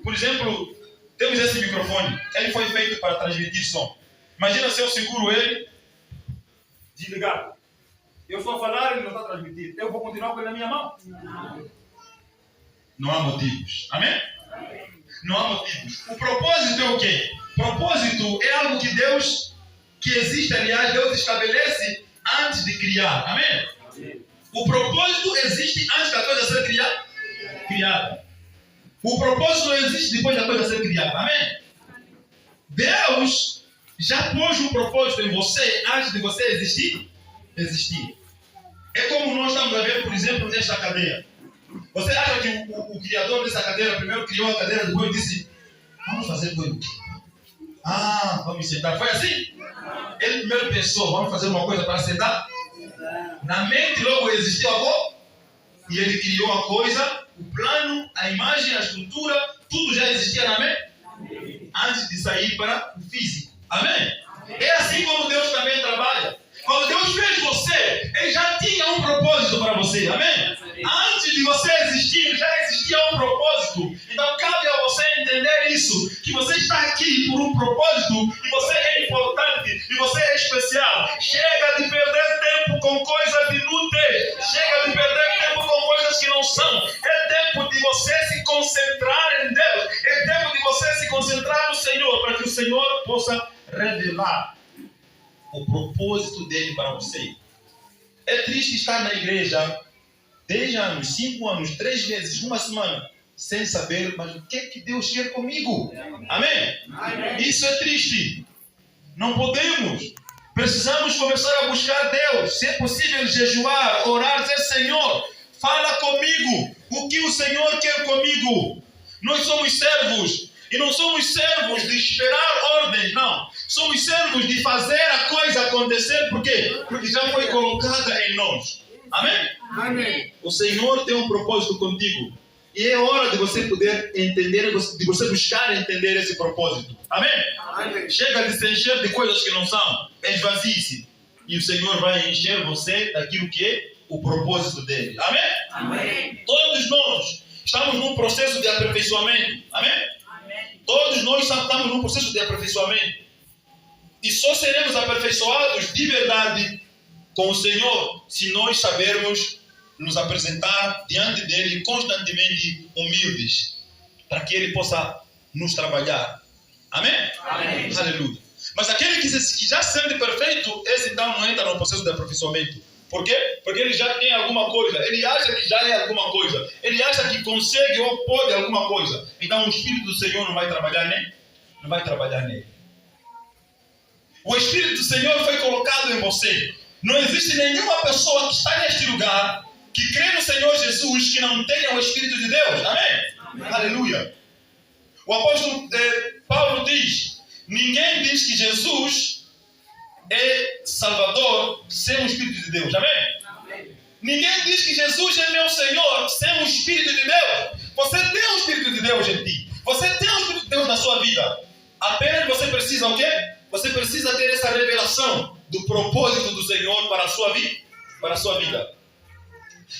Speaker 1: Por exemplo, temos esse microfone. Ele foi feito para transmitir som. Imagina se eu seguro ele desligado. Eu estou a falar e ele não está a transmitir. Eu vou continuar com ele na minha mão? Não há motivos. Amém? Não há motivos. O propósito é o quê? Propósito é algo que Deus, que existe, aliás, Deus estabelece antes de criar. Amém? O propósito existe antes da coisa ser criada. O propósito não existe depois da coisa ser criada. Amém? Deus já pôs um propósito em você antes de você existir. É como nós estamos a ver, por exemplo, nesta cadeira. Você acha que o criador dessa cadeira primeiro criou a cadeira, depois disse: vamos fazer coisa do quê? Vamos sentar. Foi assim? Ele primeiro pensou: vamos fazer uma coisa para sentar? Na mente logo existiu a coisa. E ele criou a coisa, o plano, a imagem, a estrutura, tudo já existia na mente antes de sair para o físico. Amém? É assim como Deus também trabalha. Quando Deus fez você, Ele já tinha um propósito para você. Amém? Antes de você existir, já existia um propósito. Então cabe a você entender isso, que você está aqui por um propósito, e você é importante, e você é especial. Chega de perder tempo com coisas inúteis. Chega de perder tempo com coisas que não são. É tempo de você se concentrar em Deus. É tempo de você se concentrar no Senhor, para que o Senhor possa revelar o propósito dele para você. É triste estar na igreja 10 anos, 5 anos, 3 meses, 1 semana, sem saber, mas o que é que Deus quer comigo? Amém? Amém? Isso é triste. Não podemos. Precisamos começar a buscar Deus. Se é possível jejuar, orar, dizer: Senhor, fala comigo. O que o Senhor quer comigo? Nós somos servos. E não somos servos de esperar ordens, não. Somos servos de fazer a coisa acontecer. Por quê? Porque já foi colocada em nós. Amém?
Speaker 2: Amém.
Speaker 1: O Senhor tem um propósito contigo. E é hora de você poder entender, de você buscar entender esse propósito. Amém?
Speaker 2: Amém.
Speaker 1: chega de se encher de coisas que não são. Esvazie-se. E o Senhor vai encher você daquilo que é o propósito dele. Amém?
Speaker 2: Amém.
Speaker 1: Todos nós estamos num processo de aperfeiçoamento. Amém?
Speaker 2: Amém.
Speaker 1: Todos nós estamos num processo de aperfeiçoamento. E só seremos aperfeiçoados de verdade com o Senhor se nós sabermos nos apresentar diante dele constantemente humildes, para que ele possa nos trabalhar. Amém?
Speaker 2: Amém.
Speaker 1: Aleluia. Mas aquele que já sente perfeito, esse então não entra no processo de aperfeiçoamento. Por quê? Porque ele já tem alguma coisa. Ele acha que já é alguma coisa. Ele acha que consegue ou pode alguma coisa. Então o Espírito do Senhor não vai trabalhar nele. Não vai trabalhar nele. O Espírito do Senhor foi colocado em você. Não existe nenhuma pessoa que está neste lugar que crê no Senhor Jesus que não tenha o Espírito de Deus. Amém? Amém. Aleluia. O apóstolo Paulo diz: ninguém diz que Jesus é Salvador sem o Espírito de Deus. Amém?
Speaker 2: Amém.
Speaker 1: Ninguém diz que Jesus é meu Senhor sem o Espírito de Deus. Você tem o Espírito de Deus em ti. Você tem o Espírito de Deus na sua vida. Apenas você precisa o quê? Você precisa ter essa revelação do propósito do Senhor para a sua vida. Para a sua vida.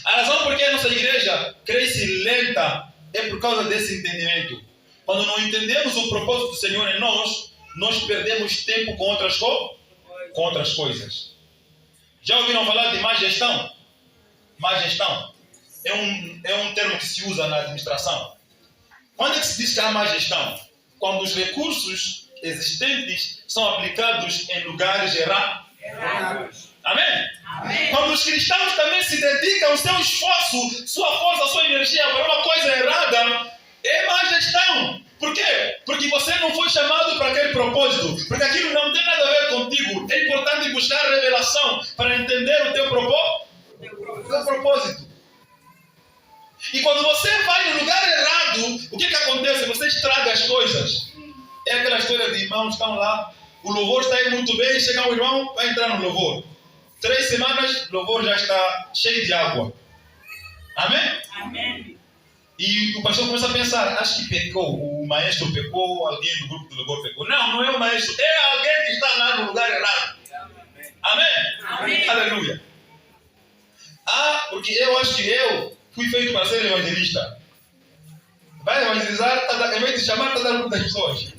Speaker 1: A razão por que a nossa igreja cresce lenta é por causa desse entendimento. Quando não entendemos o propósito do Senhor em nós, nós perdemos tempo com outras coisas. Já ouviram falar de má gestão? Má gestão é um termo que se usa na administração. Quando é que se diz que há má gestão? Quando os recursos existentes são aplicados em lugares errados. Amém?
Speaker 2: Amém.
Speaker 1: Quando os cristãos também se dedicam o seu esforço, sua força, sua energia para uma coisa errada, é má gestão. Por quê? Porque você não foi chamado para aquele propósito. Porque aquilo não tem nada a ver contigo. É importante buscar revelação para entender o teu propósito. E quando você vai no lugar errado, o que acontece? Você estraga as coisas. É aquela história de irmãos estão lá, o louvor está aí muito bem, chega um irmão, vai entrar no louvor. 3 semanas, o louvor já está cheio de água. Amém?
Speaker 2: Amém.
Speaker 1: E o pastor começa a pensar, acho que pecou, o maestro pecou, alguém do grupo do louvor pecou. Não, não é o maestro, é alguém que está lá no lugar errado. Amém?
Speaker 2: Amém.
Speaker 1: Aleluia. Porque eu acho que eu fui feito para ser evangelista. Vai evangelizar, em vez de chamar, está dando muitas pessoas.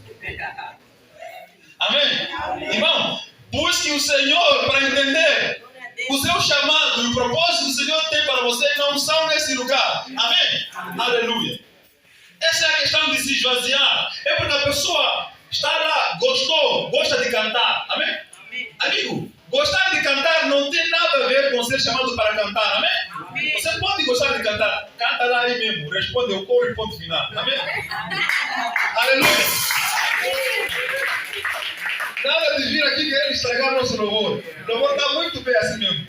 Speaker 1: Amém?
Speaker 2: Amém.
Speaker 1: Irmão, busque o Senhor para entender. O seu chamado e o propósito do Senhor tem para você não são nesse lugar. Amém?
Speaker 2: Amém.
Speaker 1: Aleluia. Essa é a questão de se esvaziar. É porque a pessoa está lá, gosta de cantar. Amém?
Speaker 2: Amém.
Speaker 1: Amigo, gostar de cantar não tem nada a ver com ser chamado para cantar. Amém?
Speaker 2: Amém.
Speaker 1: Você pode gostar de cantar. Canta lá aí mesmo. Responde o coro e ponto final. Amém? Aleluia. Nada de vir aqui querer estragar nosso louvor. O louvor está muito bem assim mesmo.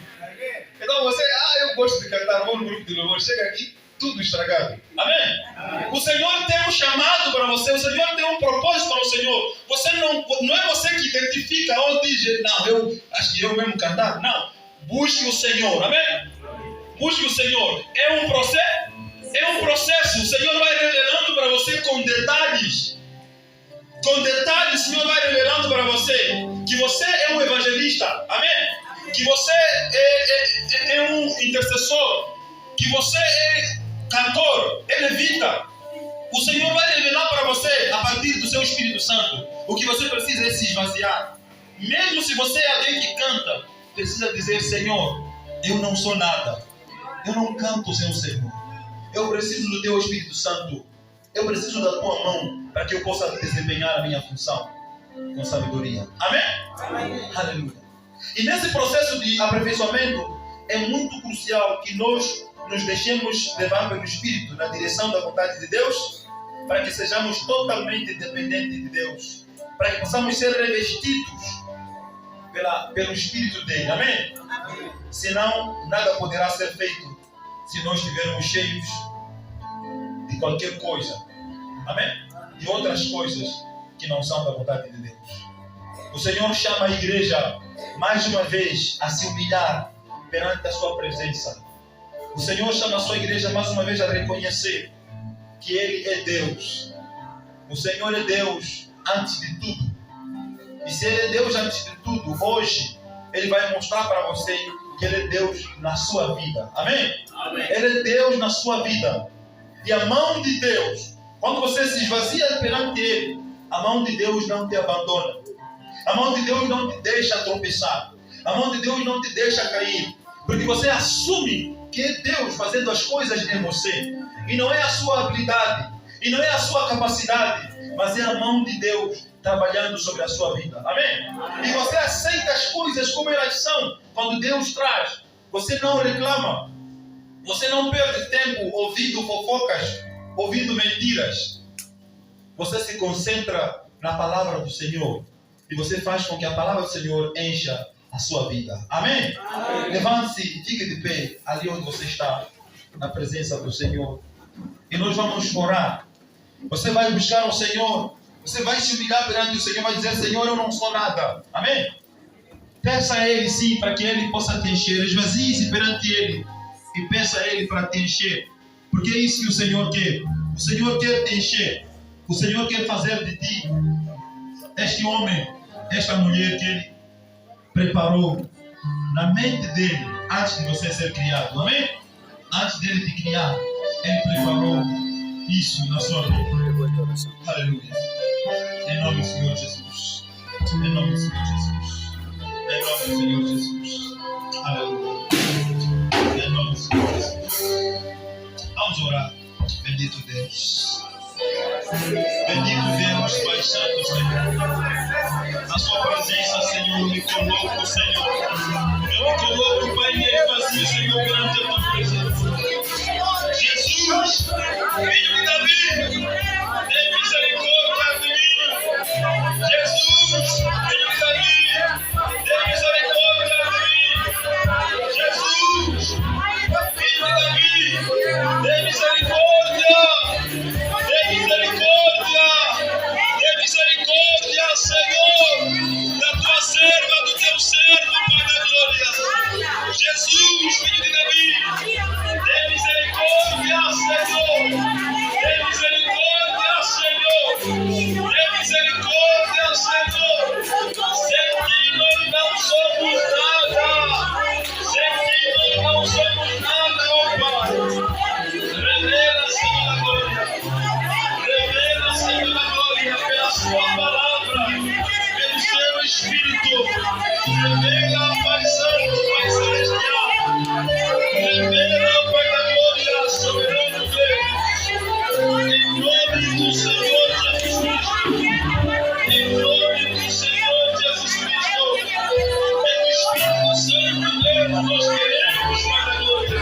Speaker 1: Então você, eu gosto de cantar, vou no grupo de louvor, chega aqui, tudo estragado. Amém?
Speaker 2: Amém.
Speaker 1: O Senhor tem um chamado para você, o Senhor tem um propósito para o Senhor. Você não é você que identifica ou diz, não, eu acho que eu mesmo cantar. Não. Busque o Senhor. Amém? Busque o Senhor. É um processo. O Senhor vai revelando para você com detalhes. Com detalhes, o Senhor vai revelando para você que você é um evangelista. Amém? Que você é um intercessor. Que você é cantor, é levita. O Senhor vai revelar para você, a partir do seu Espírito Santo, o que você precisa é se esvaziar. Mesmo se você é alguém que canta, precisa dizer, Senhor, eu não sou nada. Eu não canto sem o Senhor. Eu preciso do teu Espírito Santo. Eu preciso da tua mão para que eu possa desempenhar a minha função com sabedoria. Amém?
Speaker 2: Amém.
Speaker 1: Aleluia. E nesse processo de aperfeiçoamento é muito crucial que nós nos deixemos levar pelo Espírito na direção da vontade de Deus, para que sejamos totalmente dependentes de Deus, para que possamos ser revestidos pelo Espírito dele. Amém?
Speaker 2: Amém.
Speaker 1: Senão nada poderá ser feito se nós estivermos cheios de qualquer coisa. Amém? De outras coisas que não são da vontade de Deus. O Senhor chama a igreja mais uma vez a se humilhar perante a sua presença. O Senhor chama a sua igreja mais uma vez a reconhecer que Ele é Deus. O Senhor é Deus antes de tudo. E se Ele é Deus antes de tudo, hoje Ele vai mostrar para você que Ele é Deus na sua vida. Amém?
Speaker 2: Amém.
Speaker 1: Ele é Deus na sua vida. E a mão de Deus, quando você se esvazia perante Ele, a mão de Deus não te abandona. A mão de Deus não te deixa tropeçar. A mão de Deus não te deixa cair. Porque você assume que é Deus fazendo as coisas em você. E não é a sua habilidade. E não é a sua capacidade. Mas é a mão de Deus trabalhando sobre a sua vida. Amém? E você aceita as coisas como elas são. Quando Deus traz, você não reclama. Você não perde tempo ouvindo fofocas, ouvindo mentiras. Você se concentra na palavra do Senhor. E você faz com que a palavra do Senhor encha a sua vida. Amém? Amém. Levante-se e fique de pé ali onde você está, na presença do Senhor. E nós vamos orar. Você vai buscar o Senhor. Você vai se humilhar perante o Senhor. Vai dizer: Senhor, eu não sou nada. Amém? Peça a Ele sim, para que Ele possa te encher. Esvazie-se perante Ele e peça a Ele para te encher. Porque é isso que o Senhor quer. O Senhor quer te encher. O Senhor quer fazer de ti este homem, esta mulher que Ele preparou na mente dele antes de você ser criado. Amém? Antes dele te criar, Ele preparou isso na sua vida. Aleluia. Em nome do Senhor Jesus. Em nome do Senhor Jesus. Em nome do Senhor Jesus. Aleluia. Em nome do Senhor Jesus. Vamos orar. Bendito Deus. Bendito Deus, Pai Santo, Senhor. Na sua presença, Senhor, me coloco, Senhor. Eu me coloco, Pai, meio vazio, Senhor, perante a tua presença. Jesus, filho de Davi, tem misericórdia de mim. Jesus, filho de Davi, tem misericórdia de mim. Jesus, filho de Davi, tem misericórdia. Tem misericórdia, Senhor, da tua serva, do teu servo, Pai da glória. Jesus, filho de Davi, tem misericórdia, Senhor. Tem misericórdia, Senhor. Tem misericórdia, Senhor. Sem ti nós não somos nada. Sem ti nós não somos nada, ó Pai. Revela, Senhor da glória. Revela, Senhor da glória, pela sua palavra, pelo seu Espírito. Revela, Pai Santo, Pai Celestial. Revela, Pai da glória, soberano Deus. Em nome do Senhor Jesus Cristo. Em nome do Senhor Jesus Cristo. Pelo Espírito Santo Deus, nós queremos, Pai da glória.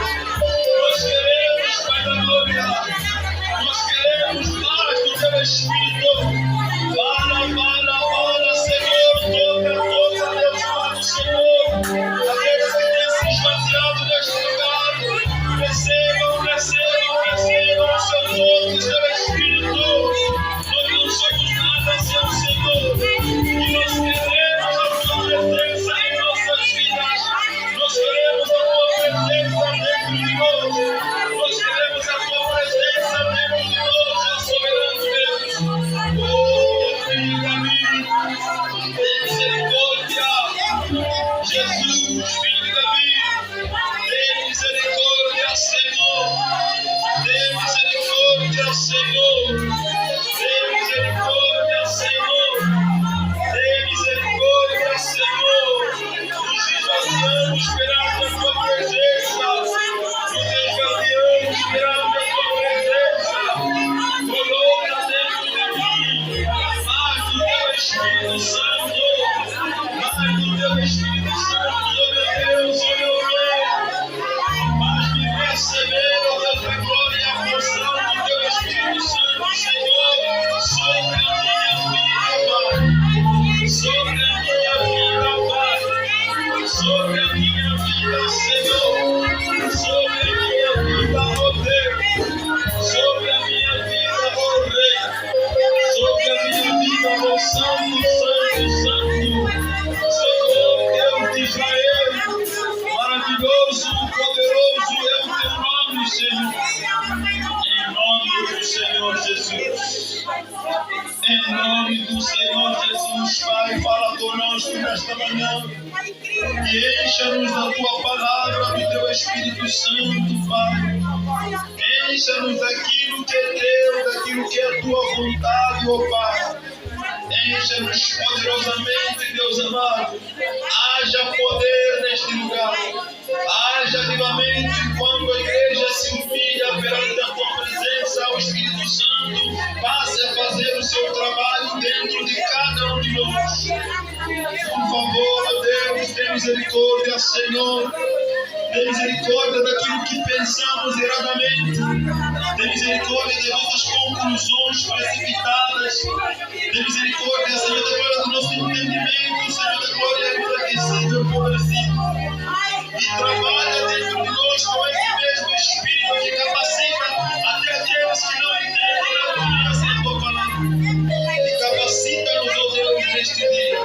Speaker 1: Nós queremos, Pai da glória. Nós queremos mais do teu Espírito. Fala, Senhor. Toca, Deus amado, Senhor. Aqueles que têm se esvaziado neste lugar, recebam o seu toque, o seu Espírito. Nós não somos nada sem o Senhor. E nós queremos a tua presença em nossas vidas. Nós queremos a tua presença dentro de nós. Nós queremos a tua presença dentro de nós, ó soberano Deus. Oh, filho de Davi, tem misericórdia. Jesus, filho de Davi, tem misericórdia, Senhor. Tem misericórdia, Senhor. Tem misericórdia, Senhor. Tem misericórdia, Senhor. Nos esvaziamos perante a tua presença. Nos esvaziamos perante a tua presença. Coloca dentro de mim mais do teu Espírito Santo. Mais do teu Espírito Santo, ó meu Deus, ó meu Rei. Mais me receber, ó Deus da glória, a porção do teu Espírito Santo, Senhor, sobre a minha vida, Pai. Sobre a minha vida, Pai. Sobre a minha vida, Senhor. Sobre a minha vida, ó Deus. Sobre a minha vida, ó Rei. Sobre a minha vida, ó Santo, Santo, Santo. Senhor, Deus de Israel. Maravilhoso, poderoso é o teu nome, Senhor. Em nome do Senhor Jesus. Em nome do Senhor Jesus, Pai, fala nesta manhã. E encha-nos da tua palavra, do teu Espírito Santo, Pai. Encha-nos daquilo que é teu, daquilo que é a tua vontade, ó Pai. Encha-nos poderosamente, Deus amado. Haja poder neste lugar. Haja vivamente quando a igreja se humilha perante a tua presença, o Espírito Santo passe a fazer o seu trabalho dentro de cada um de nós. Por favor, ó Deus, tem misericórdia, Senhor. Tem misericórdia daquilo que pensamos erradamente. Tem misericórdia das nossas conclusões precipitadas. Tem misericórdia, Senhor, da glória do nosso entendimento, Senhor, da glória enfraquecido, empobrecido. E trabalha dentro de nós com esse mesmo Espírito que capacita até aqueles que não entendem a glória da tua palavra. E capacita-nos, ó Deus, neste dia.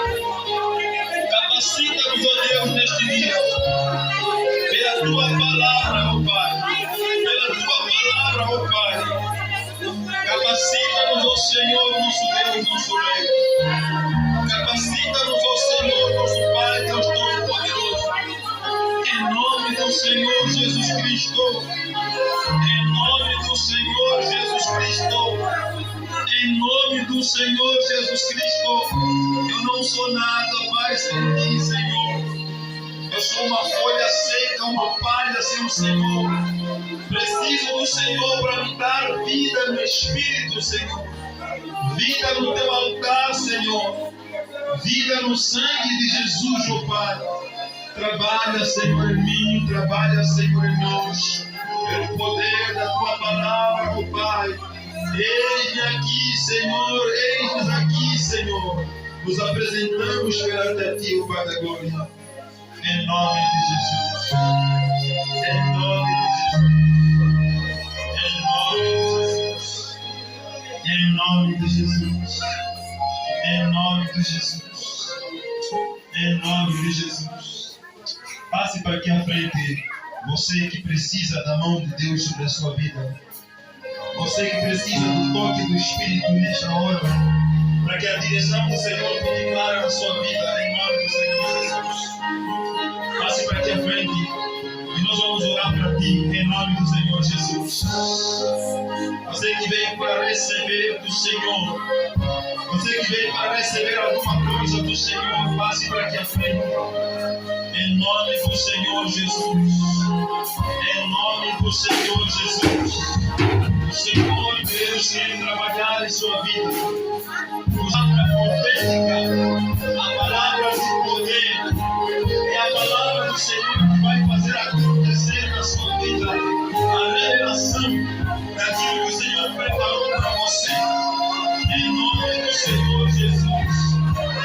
Speaker 1: Capacita-nos, ó Deus, neste dia. Pela tua palavra, ó Pai. Pela tua palavra, ó Pai. Capacita-nos, ó Senhor, nosso Deus, nosso Rei. Capacita-nos, ó Senhor, nosso Pai, Deus Todo-Poderoso. Em nome do Senhor Jesus Cristo. Em nome do Senhor Jesus Cristo. Em nome do Senhor Jesus Cristo. Eu não sou nada, Pai, sem ti, Senhor. Eu sou uma folha seca, uma palha sem o Senhor. Preciso do Senhor para me dar vida no Espírito, Senhor. Vida no teu altar, Senhor. Vida no sangue de Jesus, ó Pai. Trabalha, Senhor, em mim. Trabalha, Senhor, em nós. Pelo poder da tua palavra, ó Pai. Eis-me aqui, Senhor. Eis-nos aqui, Senhor. Nos apresentamos perante a ti, ó Pai da glória. Em nome de Jesus. Em nome de Jesus. Em nome de Jesus. Em nome de Jesus. Em nome de Jesus. Passe para aqui à frente. Você que precisa da mão de Deus sobre a sua vida. Você que precisa do toque do Espírito nesta hora. Para que a direção do Senhor fique clara na sua vida. Em nome do Senhor Jesus. Passe para aqui à frente e nós vamos orar para ti em nome do Senhor Jesus. Você que veio para receber do Senhor, você que veio para receber alguma coisa do Senhor, passe para aqui à frente em nome do Senhor Jesus. Em nome do Senhor Jesus. O Senhor Deus quer trabalhar em sua vida. Palavra profética, a palavra de poder. É a palavra do Senhor que vai fazer acontecer na sua vida a revelação daquilo que o Senhor preparou para você. Em nome do Senhor Jesus.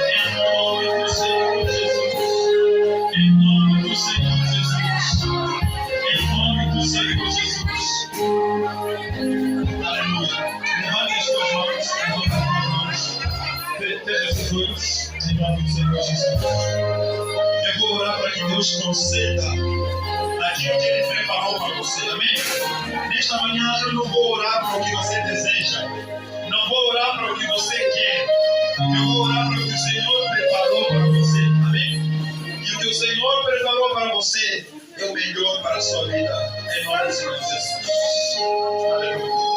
Speaker 1: Em nome do Senhor Jesus. Em nome do Senhor Jesus. Em nome do Senhor Jesus. Aleluia. Levante as suas mãos. Levante as suas mãos. Feche os olhos. Em nome do Senhor Jesus. Eu vou orar para que Deus conceda aquilo que Ele preparou para você, amém? Nesta manhã eu não vou orar para o que você deseja, não vou orar para o que você quer, eu vou orar para o que o Senhor preparou para você, amém? E o que o Senhor preparou para você é o melhor para a sua vida, em nome do Senhor Jesus. Aleluia.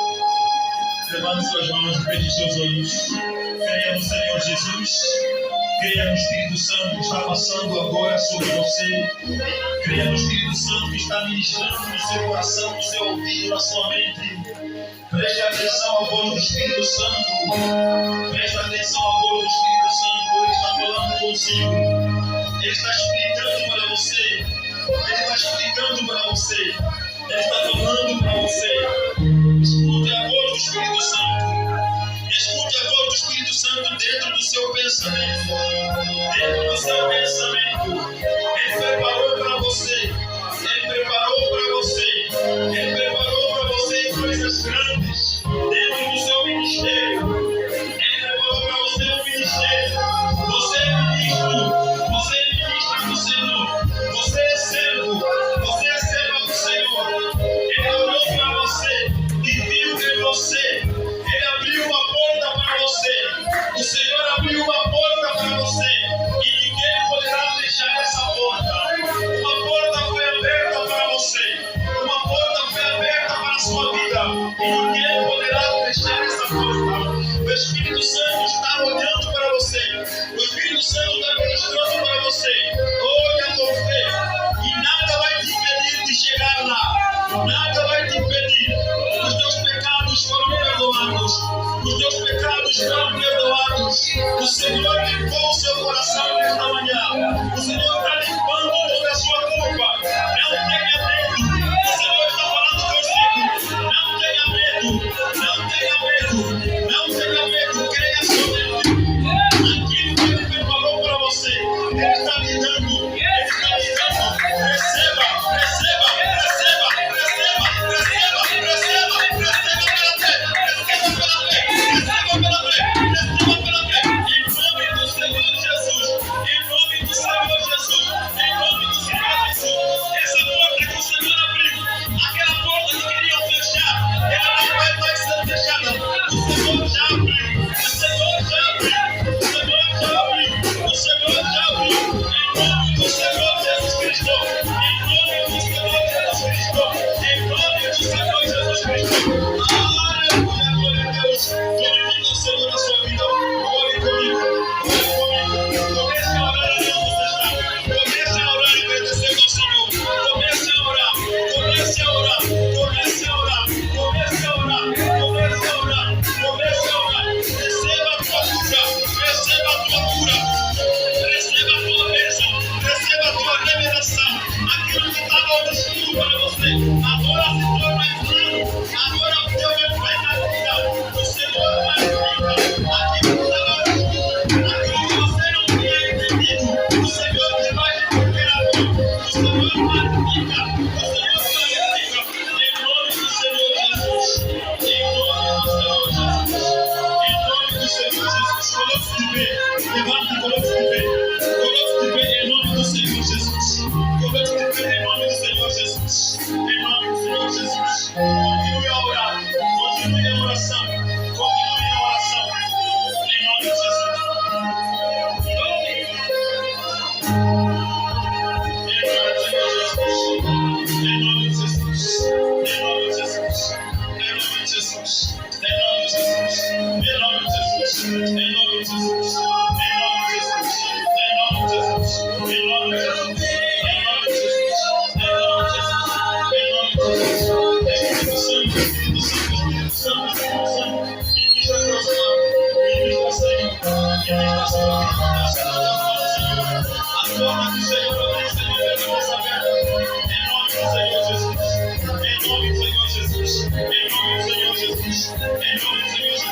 Speaker 1: Levante suas mãos e feche seus olhos. Creia no Senhor Jesus. Creia no Espírito Santo que está passando agora sobre você. Creia no Espírito Santo que está ministrando no seu coração, no seu ouvido, na sua mente. Preste atenção à voz do Espírito Santo. Preste atenção à voz do Espírito Santo. Ele está falando consigo. Ele está explicando para você. Ele está explicando para você. Ele está falando para você. Escute a voz do Espírito Santo. Escute a voz do Espírito Santo dentro do seu pensamento. Dentro do seu pensamento. Ele preparou para você. Ele preparou para você. Ele preparou para você coisas grandes dentro do seu ministério. Ele preparou para você um ministério. Você é ministro. Você é ministro do Senhor. Você é servo. Você é servo do Senhor. Ele olhou para você e viu em você. Ele abriu uma porta para você. O Senhor abriu uma porta para você. E ninguém Santo está ministrando para você. Olha com fé. E nada vai te impedir de chegar lá. Nada vai te impedir. Os teus pecados foram perdoados. Os teus pecados foram perdoados. O Senhor limpou o seu coração nesta manhã. O Senhor está limpando toda a sua culpa. Não tenha medo. O Senhor está falando contigo. Não tenha medo. Não tenha medo. Não tenha medo. Creia somente. Aquilo que Ele preparou para você. Ele está lhe dando. Ele está lhe dando. Receba, receba, receba, receba, receba, receba, receba pela fé. Receba pela fé. Receba pela fé. Receba pela fé. Em nome do Senhor Jesus. Em nome do Senhor Jesus. Em nome do Senhor Jesus. Essa porta que o Senhor abriu, aquela porta que queriam fechar, ela não vai mais ser fechada. O Senhor já abriu. O Senhor já abriu. O Senhor já abriu. O Senhor já abriu. Em nome do Senhor Jesus Cristo. Em nome do Senhor Jesus Cristo. Em nome do Senhor Jesus Cristo. Aleluia, glória a Deus. Glorifica o Senhor na sua vida. Ore comigo. Ore comigo. Comece a orar onde você está. Comece a orar e agradecer ao Senhor. Comece a orar. Comece a orar. Comece a orar. Comece a orar. Comece a orar. Comece a orar. Receba a tua cura. Receba a tua cura. Receba a tua bênção. Receba a tua revelação. Aquilo que estava obscuro para você, agora se torna claro. Agora o teu Deus vai na vida. O Senhor vai explicar. Aquilo que estava obscuro, aquilo que você não tinha entendido, o Senhor que vai responder agora. O Senhor vai explicar. O Senhor vai explicar. Em nome do Senhor Jesus. Em nome do Senhor Jesus. Em nome do Senhor Jesus. Coloque-se de pé. Levante e coloque-se de pé. Coloque-se de pé em nome do Senhor Jesus. Coloque-se de pé em nome do Senhor Jesus. Em nome do Senhor Jesus. Continue a orar. Continue a oração. Continue a oração. Em nome de Jesus. Em nome do Senhor Jesus. Em nome de Jesus. Em nome de Jesus. Em nome de Jesus. Em nome de Jesus. Em nome de Jesus. Em nome de Jesus. Em nome de Jesus. Em nome de Jesus. Em nome de Jesus.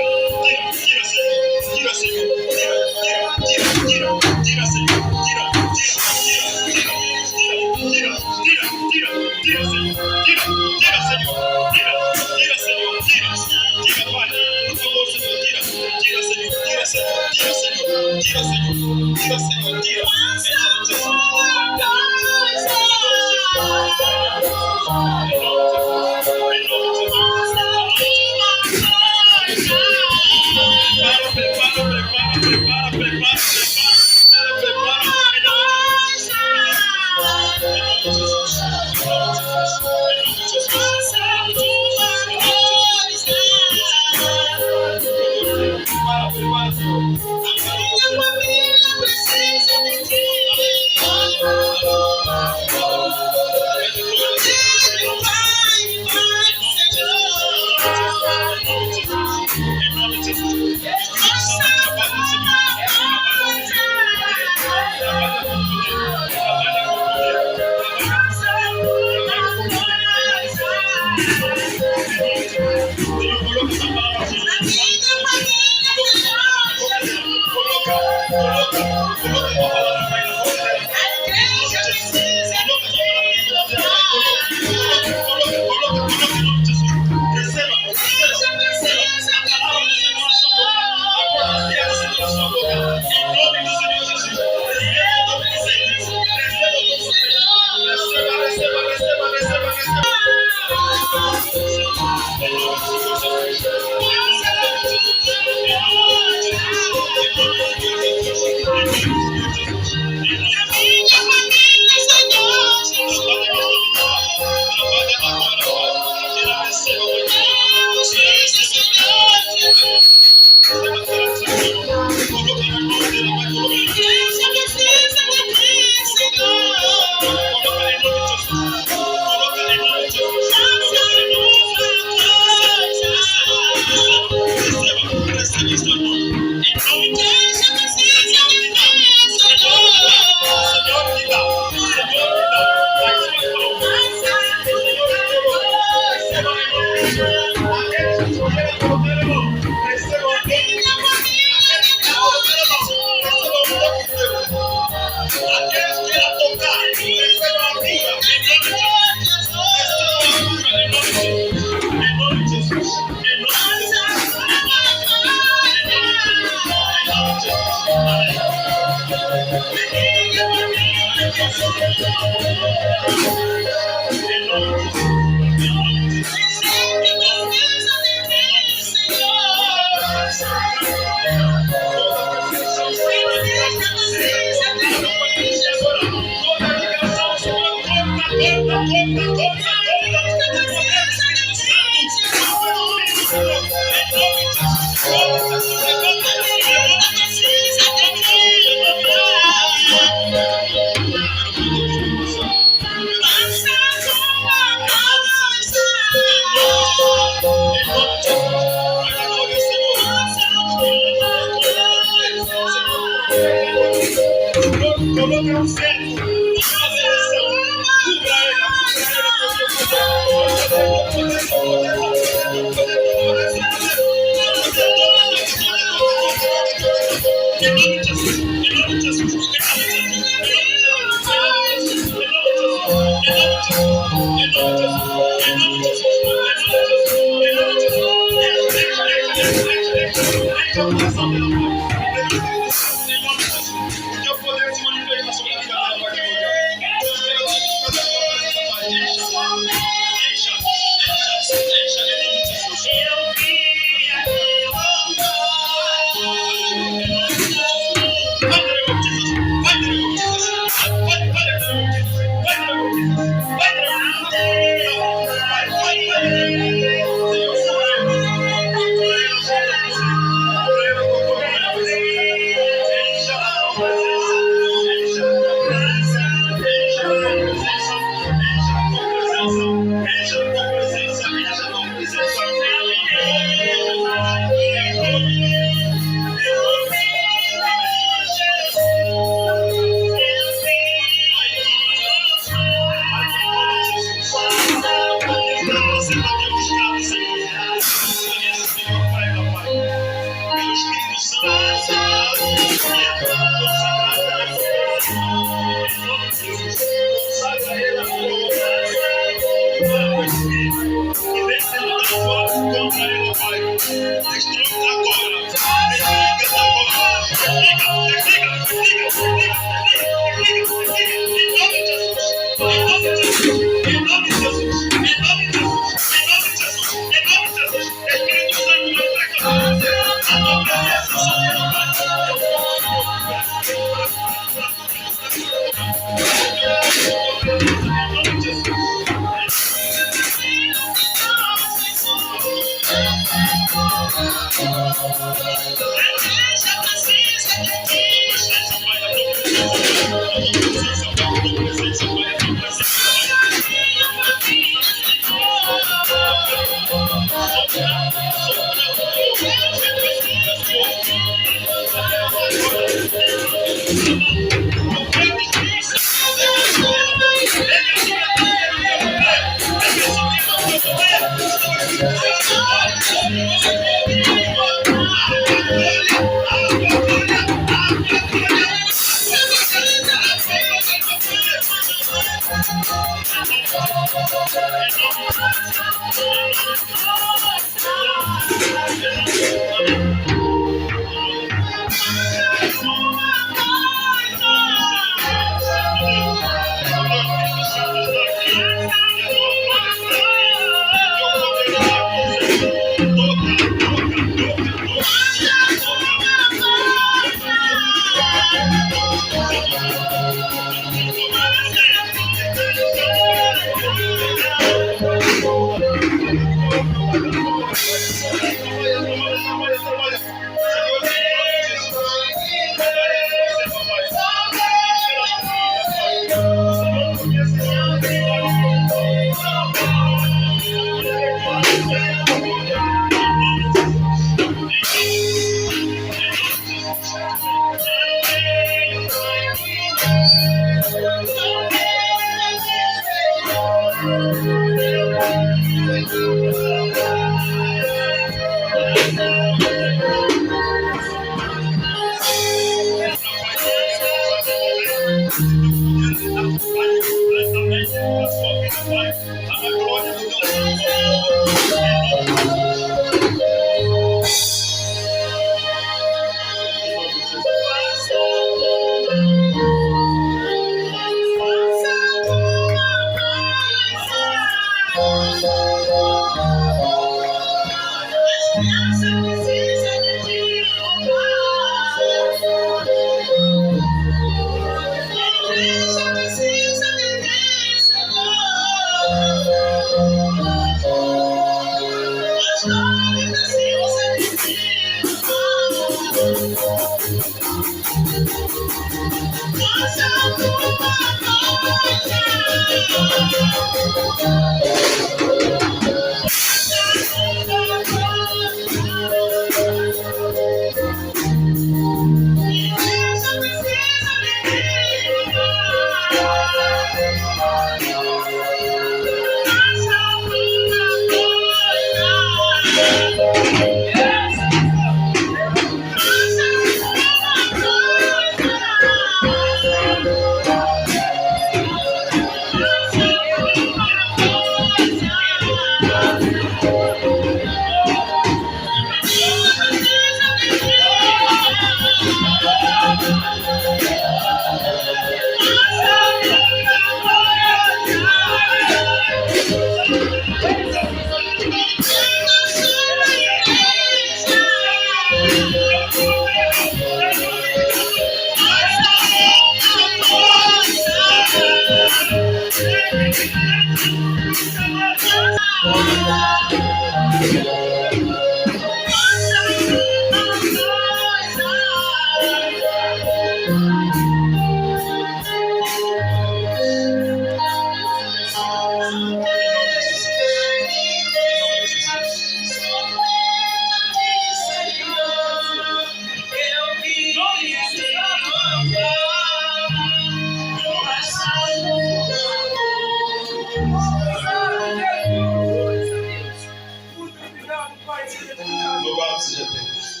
Speaker 1: Louvado seja Deus.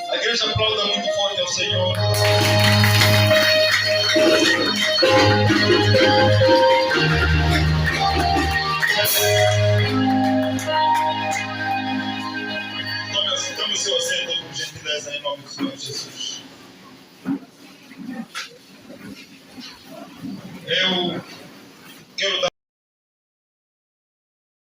Speaker 1: A igreja aplauda muito forte ao Senhor. Tome o seu assento por gentileza em nome do Senhor Jesus. Eu